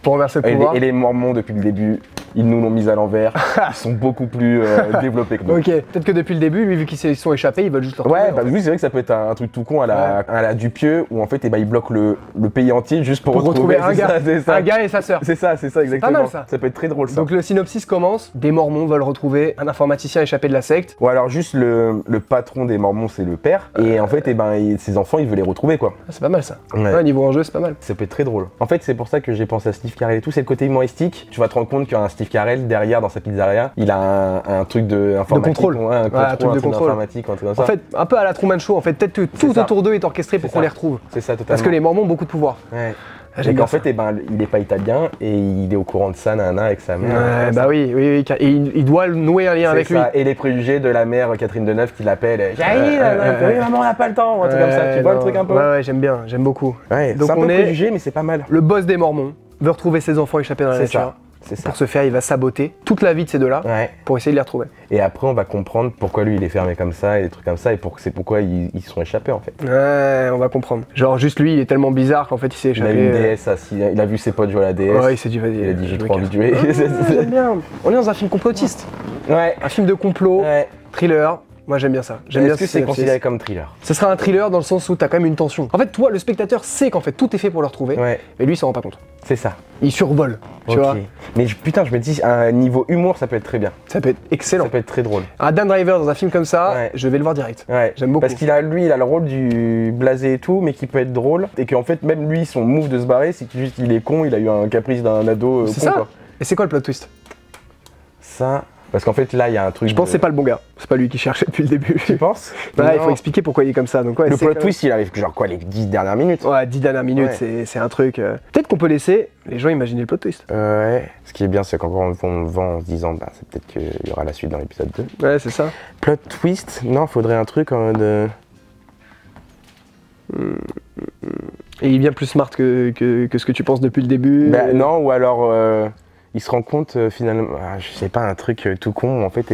Pour renverser le Et pouvoir. les Mormons depuis le début, ils nous l'ont mis à l'envers. Ils sont beaucoup plus développés que nous. Ok, peut-être que depuis le début, lui, vu qu'ils se sont échappés, ils veulent juste le retrouver. Ouais, en bah fait. oui, c'est vrai que ça peut être un truc tout con à la Dupieux où en fait ils bloquent le pays entier juste pour retrouver un c'est gars. ça, c'est ça. Un gars et sa sœur. C'est ça, exactement. mal, ça. Ça peut être très drôle ça. Donc le synopsis commence, des Mormons veulent retrouver un informaticien échappé de la secte. Ou alors juste le patron des Mormons c'est le père et en fait ses enfants il veut les retrouver quoi. Ah, c'est pas mal ça. Ouais. Ouais, niveau enjeu, c'est pas mal. Ça peut être très drôle. En fait, c'est pour ça que j'ai pensé à Steve Carell et tout. C'est le côté humoristique. Tu vas te rendre compte qu'un Steve Carell, derrière, dans sa pizzeria, il a un truc de informatique. contrôle. Ouais, un Ouais, un truc de contrôle. informatique, un truc comme ça. En fait, un peu à la Truman Show, en fait, peut-être que tout ça. autour d'eux est orchestré pour C'est qu'on ça. les retrouve. c'est ça, totalement. Parce que les Mormons ont beaucoup de pouvoir. Ouais. Ah, Et j'aime bien qu'en fait, il est pas italien et il est au courant de ça, nana, avec sa mère. Ouais, comme bah ça. oui. Et il doit nouer un lien C'est avec lui. ça. Et les préjugés de la mère Catherine Deneuve qui l'appelle. J'arrive, oui, maman, on n'a pas le temps. Un truc comme ça. Tu vois le truc un peu. Ouais, j'aime bien, j'aime beaucoup. Ouais, Donc c'est un on peu est- préjugé, mais c'est pas mal. Le boss des Mormons veut retrouver ses enfants échappés dans la C'est nature. ça. C'est ça. Pour ce faire, il va saboter toute la vie de ces deux-là Ouais. pour essayer de les retrouver. Et après, on va comprendre pourquoi lui il est fermé comme ça et des trucs comme ça et c'est pourquoi ils sont échappés en fait. Ouais, on va comprendre. Genre, juste lui, il est tellement bizarre qu'en fait, il s'est Il a échappé. une DS assis, il a vu ses potes jouer à la DS. Ouais, il s'est dit, vas-y. Il a dit j'ai je me trop envie casse. de jouer. Ah, j'aime bien. On est dans un film complotiste. Ouais. Un film de complot, Ouais. thriller. Moi, j'aime bien ça. J'aime bien Est-ce que ce c'est synopsis. considéré comme thriller? Ce sera un thriller dans le sens où t'as quand même une tension. En fait, toi, le spectateur sait qu'en fait tout est fait pour le retrouver, Ouais, mais lui, il s'en rend pas compte. c'est ça. Il survole, tu Ok. vois. Mais putain, je me dis, à un niveau humour, ça peut être très bien. Ça peut être excellent. Ça peut être très drôle. Un Dan Driver dans un film comme ça, Ouais. je vais le voir direct. Ouais. J'aime beaucoup. Parce qu'il a, lui, il a le rôle du blasé et tout, mais qui peut être drôle. Et qu'en fait, même lui, son move de se barrer, c'est qu'il juste, il est con, il a eu un caprice d'un ado C'est con, ça. quoi. Et c'est quoi le plot twist? Ça. Parce qu'en fait, là, il y a un truc. Je pense que c'est pas le bon gars. C'est pas lui qui cherchait depuis le début. Tu penses? Ouais, il Non. faut expliquer pourquoi il est comme ça. Donc, ouais, Le c'est plot quand twist, il arrive genre quoi, les 10 dernières minutes? même- Ouais, 10 dernières minutes, Ouais. c'est un truc. Peut-être qu'on peut laisser les gens imaginer le plot twist. Ouais. Ce qui est bien, c'est qu'encore on le vend en se disant, bah, c'est peut-être qu'il y aura la suite dans l'épisode 2. Ouais, c'est ça. Plot twist? Non, faudrait un truc en mode. Et il est bien plus smart que ce que tu penses depuis le début. Bah, non, ou alors il se rend compte finalement, je sais pas, un truc tout con, où, en fait,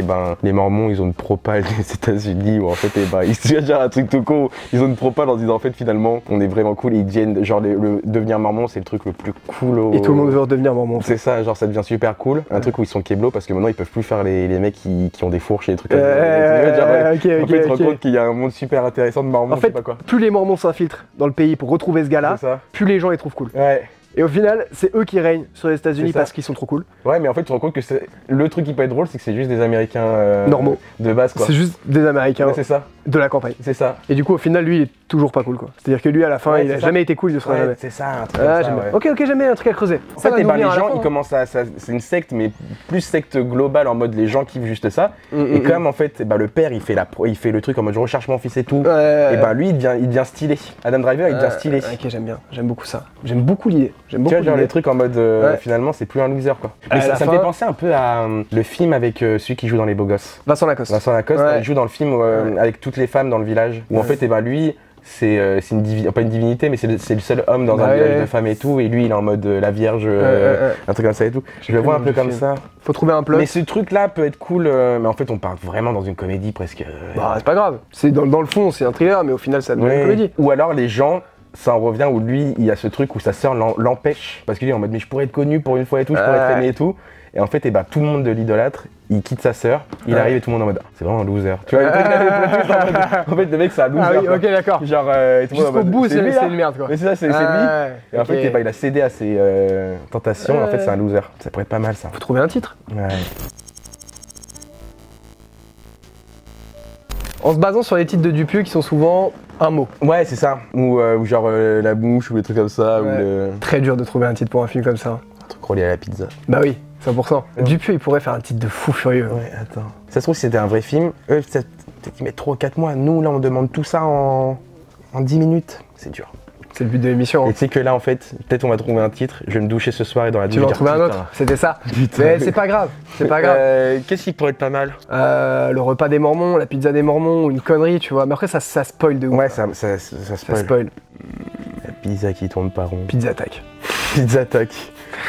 les Mormons ils ont une propale des États-Unis, ou en fait, il se dit genre un truc tout con, ils ont une propale en se disant en fait finalement on est vraiment cool et ils deviennent, genre le devenir Mormon c'est le truc le plus cool au... Et tout le monde veut redevenir Mormon. C'est ça, genre ça devient super cool, un truc où ils sont kéblos parce que maintenant ils peuvent plus faire les mecs qui ont des fourches et des trucs comme ça. ok, En fait, ils se rendent ok. compte qu'il y a un monde super intéressant de Mormons, En je sais fait, pas quoi. plus les Mormons s'infiltrent dans le pays pour retrouver ce gars-là, C'est ça. plus les gens les trouvent cool. Ouais. Et au final, c'est eux qui règnent sur les États-Unis C'est ça. parce qu'ils sont trop cool. Ouais, mais en fait, tu te rends compte que le truc qui peut être drôle, c'est que c'est juste des Américains Normaux. de base, quoi. C'est juste des Américains Ouais, c'est ça, de la campagne. c'est ça. Et du coup, au final, lui, il est toujours pas cool, quoi. C'est-à-dire que lui, à la fin, Ouais, il a c'est ça. jamais été cool, il ne sera Ouais, jamais. c'est ça, un truc Ah, comme ça, j'aime bien. ouais. Ok, j'aime bien un truc à creuser. En Ça fait, va nous les venir à la gens, fin, ils hein. commencent à. C'est une secte, mais plus secte globale en mode les gens kiffent juste ça. Mm, Et mm, comme en fait, le père, il fait le truc en mode je recherche mon fils et tout. Ouais. Et ben lui, il devient stylé. Adam Driver, il devient stylé. Ok, j'aime bien. J'aime beaucoup ça. J'aime beaucoup l'idée. J'aime Tu beaucoup vois, genre l'idée. les trucs en mode Ouais. finalement, c'est plus un loser quoi. À Mais la ça me fin- fait penser un peu à le film avec celui qui joue dans Les Beaux Gosses. Vincent Lacoste. Vincent Lacoste, Ouais. il joue dans le film avec toutes les femmes dans le village. Où en fait, et ben lui. c'est pas une divinité, mais c'est le seul homme dans un village de femmes et tout, et lui il est en mode la Vierge, un truc comme ça et tout. Je le vois un peu comme ça. Faut trouver un plot. Mais ce truc-là peut être cool, mais en fait on part vraiment dans une comédie presque. Bah c'est pas grave, c'est dans le fond c'est un thriller, mais au final ça devient une comédie. Ou alors les gens, ça en revient où lui il y a ce truc où sa sœur l'empêche, parce qu'il est en mode mais je pourrais être connu pour une fois et tout, je pourrais être aimé et tout. Et en fait, tout le monde de l'idolâtre, il quitte sa sœur, il arrive et tout le monde en mode c'est vraiment un loser. Tu vois, en fait, le mec c'est un loser. Ah oui, ok, d'accord. Genre, jusqu'au bout, c'est une merde quoi. Mais c'est ça, c'est lui. Et en fait, il a cédé à ses tentations, en fait, c'est un loser. Ça pourrait être pas mal ça. Faut trouver un titre. Ouais. En se basant sur les titres de Dupieux qui sont souvent un mot. Ouais, c'est ça. Ou genre la mouche ou des trucs comme ça. Ou Très dur de trouver un titre pour un film comme ça. Un truc relié à la pizza. Bah oui. 100%. Dupieux, il pourrait faire un titre de fou furieux. Ouais, attends. Ça se trouve, si c'était un vrai film, eux, peut-être qu'ils mettent 3 ou 4 mois. Nous, là, on demande tout ça en 10 minutes. C'est dur. C'est le but de l'émission. Et tu sais que là, en fait, peut-être on va trouver un titre. Je vais me doucher ce soir et dans la douche. Tu vas en trouver un autre. C'était ça. Putain. Mais c'est pas grave. C'est pas grave. Qu'est-ce qui pourrait être pas mal? Le repas des Mormons, la pizza des Mormons, une connerie, tu vois. Mais après, ça spoil de ouf. Ouais, ça spoil. La pizza qui tourne pas rond. Pizza Attack. Pizza Attack.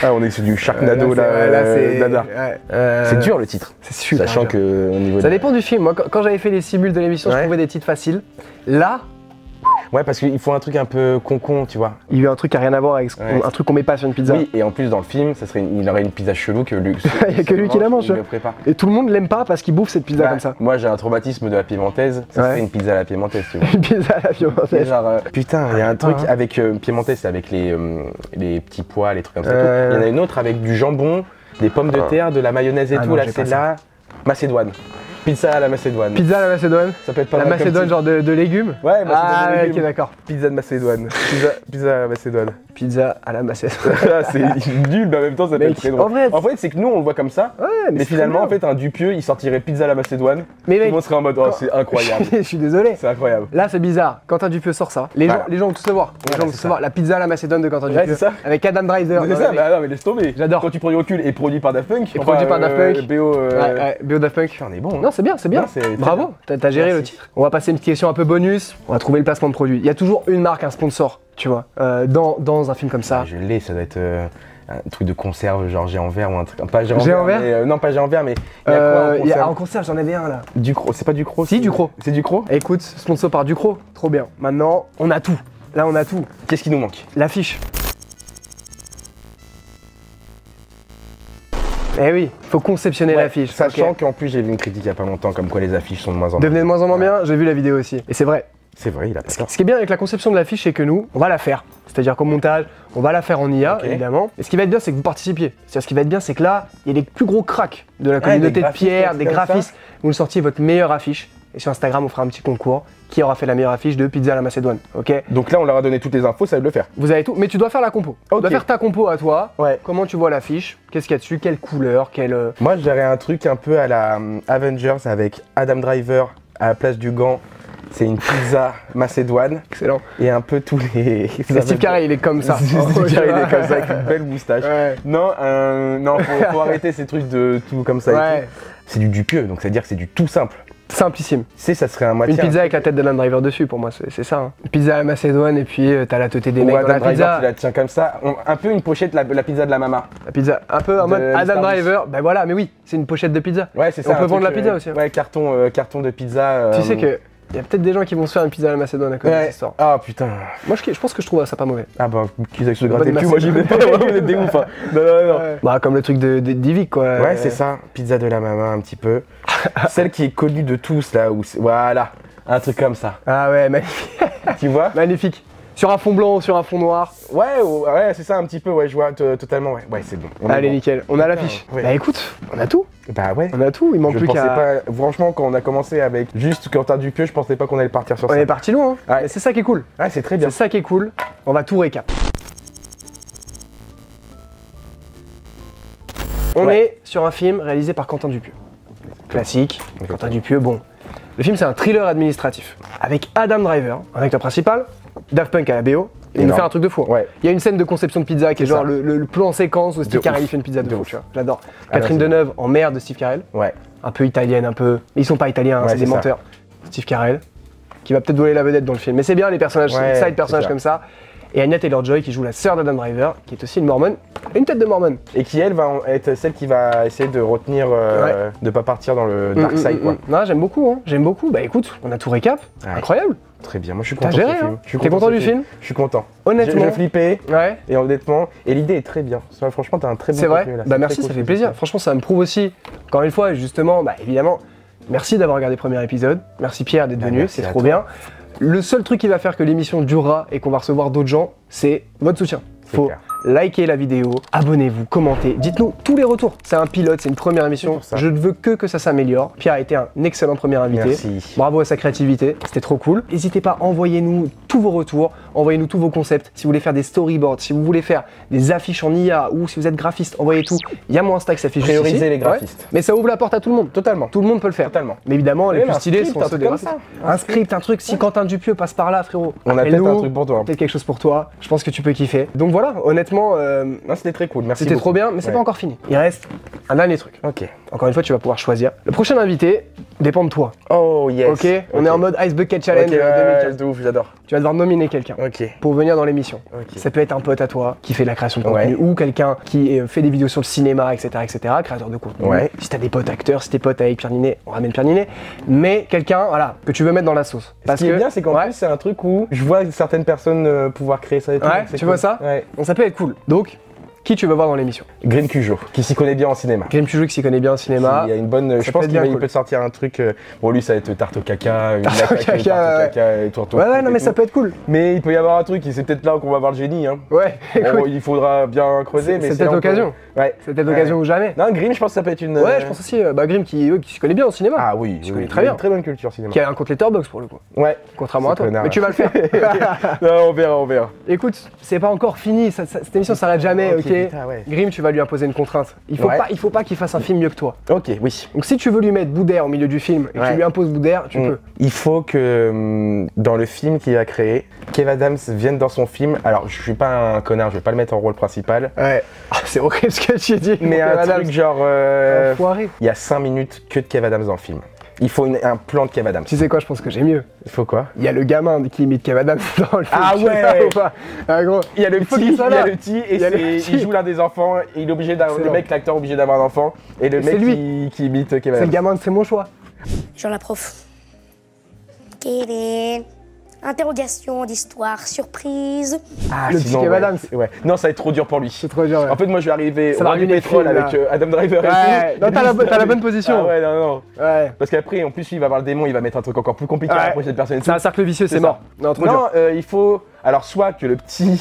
Ah, on est sur du Sharknado là, c'est Dada. C'est dur le titre. C'est super. Sachant que au niveau ça dépend du film. Moi, quand j'avais fait les simuls de l'émission, je trouvais des titres faciles. Là. Ouais, parce qu'il faut un truc un peu con, tu vois. Il y a eu un truc qui a rien à voir avec un truc qu'on met pas sur une pizza. Oui, et en plus dans le film, il aurait une pizza chelou que lui. Il y a que lui qui la mange. Il le prépare. Et tout le monde l'aime pas parce qu'il bouffe cette pizza comme ça. Moi j'ai un traumatisme de la piémontaise, ça serait une pizza à la piémontaise, tu vois. Une pizza à la piémontaise. Genre, putain, il y a un truc avec piémontaise, c'est avec les petits pois, les trucs comme ça. Il y en a une autre avec du jambon, des pommes de terre, de la mayonnaise et tout. Là, c'est la Macédoine. Pizza à la Macédoine. Pizza à la Macédoine. Ça peut être pas la mal. La Macédoine, genre de légumes. Ouais, Macédoine de légumes. Ok, d'accord. Pizza de Macédoine. Pizza à la Macédoine. Pizza à la Macédoine. C'est nul, mais en même temps, ça peut être très drôle. En fait, c'est que nous, on le voit comme ça. Ouais, mais finalement, en fait, un Dupieux, il sortirait pizza à la Macédoine. Mais tout le monde serait en mode, oh, c'est incroyable. Je suis désolé. C'est incroyable. Là, c'est bizarre. Quentin Dupieux sort ça. Les gens vont tous se voir. Les gens vont tous se voir. La pizza à la Macédoine de Quentin Dupieux. C'est ça. Avec Adam Driver. C'est ça, non, mais laisse tomber. J'adore. Quand tu prends du recul et produit par Daft Punk. Et produit par Daft Punk. BO Daft Punk. On est bon. Non, c'est bien, c'est bien. Bravo, t'as géré le titre. On va passer une petite question un peu bonus. On va trouver le placement de produit. Il y a toujours une marque, un sponsor, tu vois, dans un film comme ça. Je l'ai, ça doit être un truc de conserve, genre géant vert ou un truc. Pas géant vert. Non, pas géant vert, mais il y a quoi en conserve? En conserve, j'en avais un là. Ducros, c'est pas Ducros? Si, Ducros. C'est Ducros? Écoute, sponsor par Ducros, trop bien. Maintenant, on a tout. Là, on a tout. Qu'est-ce qui nous manque? L'affiche. Eh oui, faut conceptionner l'affiche. Sachant qu'en plus j'ai vu une critique il y a pas longtemps comme quoi les affiches sont de moins en moins. Devenaient de moins en moins bien, j'ai vu la vidéo aussi. Et c'est vrai. C'est vrai, il a pas tort. Ce qui est bien avec la conception de l'affiche, c'est que nous, on va la faire. C'est-à-dire qu'au montage, on va la faire en IA, évidemment. Et ce qui va être bien, c'est que vous participiez. C'est-à-dire ce qui va être bien, c'est que là, il y a les plus gros cracks de la communauté de Pierre, des graphistes. Vous nous sortiez votre meilleure affiche. Et sur Instagram, on fera un petit concours. Qui aura fait la meilleure affiche de Pizza à la Macédoine, ok? Donc là, on leur a donné toutes les infos, ça va le faire. Vous avez tout, mais tu dois faire la compo. Tu dois faire ta compo à toi. Ouais. Comment tu vois l'affiche? Qu'est-ce qu'il y a dessus? Quelle couleur? Moi, j'aurais un truc un peu à la Avengers avec Adam Driver à la place du gant. C'est une pizza macédoine. Excellent. Et un peu tous les. Steve Carell, il est comme ça. Steve Carell, il est comme ça avec une belle moustache. Ouais. Non, faut arrêter ces trucs de tout comme ça. Ouais. C'est du Dupieux, donc c'est-à-dire que c'est du tout simple. Simplissime. Ça serait un moitié. Une pizza avec la tête d'Adam Driver dessus, pour moi, c'est ça. Hein. Une pizza à la Macédoine et puis t'as la teuté des mecs dans la pizza. Tu la tiens comme ça. Un peu une pochette, la pizza de la mama. La pizza, un peu en mode Adam Driver. Ben voilà, mais oui, c'est une pochette de pizza. Ouais, c'est ça. On peut vendre la pizza aussi. Ouais, carton de pizza. Tu sais que. Il y a peut-être des gens qui vont se faire une pizza à la Macédoine à cause de cette histoire. Ah putain. Moi je pense que je trouve ça pas mauvais. Ah bah, qu'ils aient se gratter le cul, moi j'y vais pas, vous êtes des ouf. Hein. Non. Bah comme le truc d'Ivik quoi. Ouais, c'est ça, pizza de la mama un petit peu. Celle qui est connue de tous là, où voilà, un truc comme ça. Ah ouais, magnifique. Tu vois? Magnifique. Sur un fond blanc ou sur un fond noir. Ouais, c'est ça un petit peu, ouais, je vois totalement, ouais. Ouais, c'est bon. Allez, nickel, on a l'affiche. Ouais. Bah écoute, on a tout. Bah ouais. On a tout, il manque plus qu'à... pas, franchement, quand on a commencé avec juste Quentin Dupieux, je pensais pas qu'on allait partir sur ça. On est parti loin, hein. Ouais. C'est ça qui est cool. Ouais, c'est très bien. C'est ça qui est cool. On va tout récap. On est sur un film réalisé par Quentin Dupieux. Classique, Quentin Dupieux, bon. Le film, c'est un thriller administratif. Avec Adam Driver, un acteur principal, Daft Punk à la BO, et il nous fait un truc de fou. Ouais. Il y a une scène de conception de pizza qui est genre le plan séquence où Steve Carell fait une pizza de fou, tu vois. J'adore. Catherine Deneuve en mère de Steve Carell. Ouais. Un peu italienne, un peu. Mais ils sont pas italiens, hein, c'est des menteurs. Steve Carell. qui va peut-être voler la vedette dans le film. Mais c'est bien les personnages, Ouais, side c'est personnages ça. comme ça. Et Anya Taylor-Joy qui joue la sœur d'Adam Driver, qui est aussi une mormone, une tête de mormone. Et qui, elle, va être celle qui va essayer de retenir, de pas partir dans le dark side, quoi. Non, j'aime beaucoup, hein. J'aime beaucoup. Bah écoute, on a tout récap. Ouais. Incroyable. Très bien, moi je suis T'as content géré, de ce film. hein. Je suis T'es content de ce du film? Je suis content. Honnêtement. Je flippais, Ouais. et honnêtement, et l'idée est très bien. Ça, franchement, t'as un très bon C'est vrai. contenu, là. Bah C'est merci, très ça cool, fait ce plaisir. film. Franchement, ça me prouve aussi, encore une fois, justement, bah évidemment, merci d'avoir regardé le premier épisode. Merci Pierre d'être Bah, venu, merci c'est à trop toi. bien. Le seul truc qui va faire que l'émission durera et qu'on va recevoir d'autres gens, c'est votre soutien. C'est Faut clair. liker la vidéo, abonnez-vous, commentez, dites-nous tous les retours. C'est un pilote, c'est une première émission. pour ça. Je ne veux que ça s'améliore. Pierre a été un excellent premier invité. Merci. Bravo à sa créativité, c'était trop cool. N'hésitez pas, envoyez-nous tous vos retours, envoyez-nous tous vos concepts. Si vous voulez faire des storyboards, si vous voulez faire des affiches en IA ou si vous êtes graphiste, envoyez tout. Il y a mon Insta qui s'affiche juste ici. Prioriser les graphistes. Ouais. Mais ça ouvre la porte à tout le monde. Totalement. Tout le monde peut le faire. Totalement. Mais évidemment, les Même plus un stylés script, sont un ceux truc des comme graphistes. ça. Un script, un truc. Si Quentin Dupieux passe par là, frérot, On a peut-être appelle-nous. un truc pour toi. Peut-être quelque chose pour toi. Je pense que tu peux kiffer. Donc voilà, honnêtement, Non, c'était très cool, merci c'était beaucoup. trop bien, mais c'est Ouais. pas encore fini. Il reste un dernier truc. Ok. Encore une fois, tu vas pouvoir choisir. Le prochain invité dépend de toi. Oh yes. Ok, on est en mode Ice Bucket Challenge Ok, 2015. de ouf, j'adore. Tu vas devoir nominer quelqu'un Ok. pour venir dans l'émission. Ok. Ça peut être un pote à toi qui fait de la création de contenu Ouais. ou quelqu'un qui fait des vidéos sur le cinéma, etc., créateur de contenu. Ouais. Si t'as des potes acteurs, si t'es pote avec Pierre Ninet, on ramène Pierre Ninet. Mais quelqu'un, voilà, que tu veux mettre dans la sauce. Ce qui est bien, c'est qu'en ouais, plus, c'est un truc où je vois certaines personnes pouvoir créer ça et tout. Ouais, donc c'est tu cool. vois ça Ouais. donc ça peut être cool. Donc, qui tu veux voir dans l'émission? Green Cujo, qui s'y connaît bien en cinéma. Grim Pujou qui s'y connaît bien en cinéma. Il y a une bonne. Ça Je peut pense être qu'il bien il cool. peut te sortir un truc. Bon, lui, ça va être tarte au caca, une Tarte laque au avec une caca, tarte au ouais. caca et tourteau. Ouais, non, mais ça peut être cool. Mais il peut y avoir un truc, et c'est peut-être là qu'on va voir le génie. Hein. Ouais, Bon, écoute, il faudra bien creuser, mais c'est là peut-être on peut- l'occasion. Ouais. C'est peut-être l'occasion ou jamais. Non, Grimm, je pense que ça peut être une. Ouais, je pense aussi. Grim qui s'y connaît bien au cinéma. Ah oui, Tu oui, connais oui, très il a bien. une très bonne culture cinéma. Qui a un compte Letterboxd pour le coup. Ouais. Contrairement à Ce toi. connard. Mais tu vas le faire. Non, on verra, on verra. Écoute, c'est pas encore fini. Cette émission s'arrête jamais, ok, putain, ouais. Grim, tu vas lui imposer une contrainte. Il faut pas qu'il fasse un film mieux que toi. Ok, oui. Donc si tu veux lui mettre Boudère au milieu du film et que tu Ouais. lui imposes Boudère, tu peux. Il faut que dans le film qu'il va créer, Kev Adams vienne dans son film. Alors, je suis pas un connard, je vais pas le mettre en rôle principal. Ouais. Ah, c'est horrible ce que tu dis. Mais mon un Adams. truc genre. Enfoiré. Il y a 5 minutes que de Kev Adams dans le film. Il faut un plan de Kev Adams. Tu sais quoi, je pense que j'ai mieux. Il faut quoi? Il y a le gamin qui imite Kev Adams dans le film. Ah tu sais ouais. ça ou pas Ah, gros. Il y a le faut petit, qu'il soit il y a là. le petit, et Il y a le c'est- petit. il joue l'un des enfants, et il est obligé d'avoir. Le Excellent. mec, l'acteur, est obligé d'avoir un enfant, et le Et c'est mec lui. qui imite Kev C'est le Adams. gamin de C'est mon choix. Jean la prof. Kevin. Interrogation d'histoire surprise. Ah, Le petit sinon, Kev ouais. Adams. Ouais. Non, ça va être trop dur pour lui. C'est trop dur. Ouais. En fait, moi, je vais arriver Ça au va roi du ruiner le pétrole film, avec là. Adam Driver Ouais. et tout. Non, t'as la bonne position. Ah ouais, non. Ouais. Parce qu'après, en plus, lui, il va voir le démon, il va mettre un truc encore plus compliqué à Ouais. rapprocher de personne et tout. C'est un cercle vicieux, c'est ça. mort. Non, trop dur. Non, il faut. Alors, soit que le petit.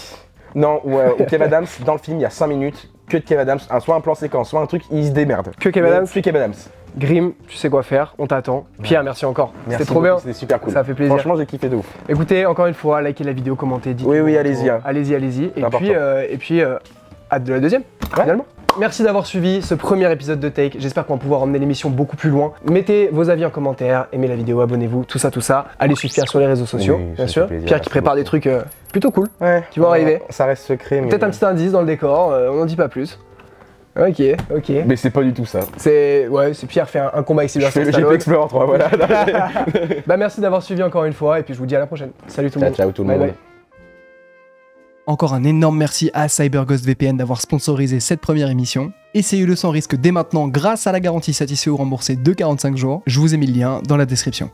Non, ou Kev Adams, dans le film, il y a 5 minutes, que de Kev Adams, soit un plan séquence, soit un truc, il se démerde. Que Kev Mais Adams. Que Kev Adams. Grim, tu sais quoi faire, on t'attend. Pierre, merci encore. Merci C'était trop beaucoup, bien. C'était super cool. Ça fait plaisir. Franchement, j'ai kiffé de ouf. Écoutez, encore une fois, likez la vidéo, commentez, dites. Oui, allez-y, hein. Allez-y. Et important. puis, hâte de la deuxième, finalement. Merci d'avoir suivi ce premier épisode de Take. J'espère qu'on va pouvoir emmener l'émission beaucoup plus loin. Mettez vos avis en commentaire, aimez la vidéo, abonnez-vous, tout ça. Allez suivre Pierre sur les réseaux sociaux, Oui, ça bien fait sûr. plaisir, Pierre qui merci prépare des trucs plutôt cool. Ouais. Qui vont arriver. Ça reste secret, mais. Peut-être un petit indice dans le décor, on n'en dit pas plus. Ok. Mais c'est pas du tout ça. C'est Pierre fait un combat avec Je Sylvester fais le GP Stallone. Explorer 3, voilà. Bah merci d'avoir suivi encore une fois et puis je vous dis à la prochaine. Salut tout le monde. Ciao tout le Bye monde. bye. Encore un énorme merci à CyberGhost VPN d'avoir sponsorisé cette première émission. Essayez-le sans risque dès maintenant grâce à la garantie satisfait ou remboursé de 45 jours. Je vous ai mis le lien dans la description.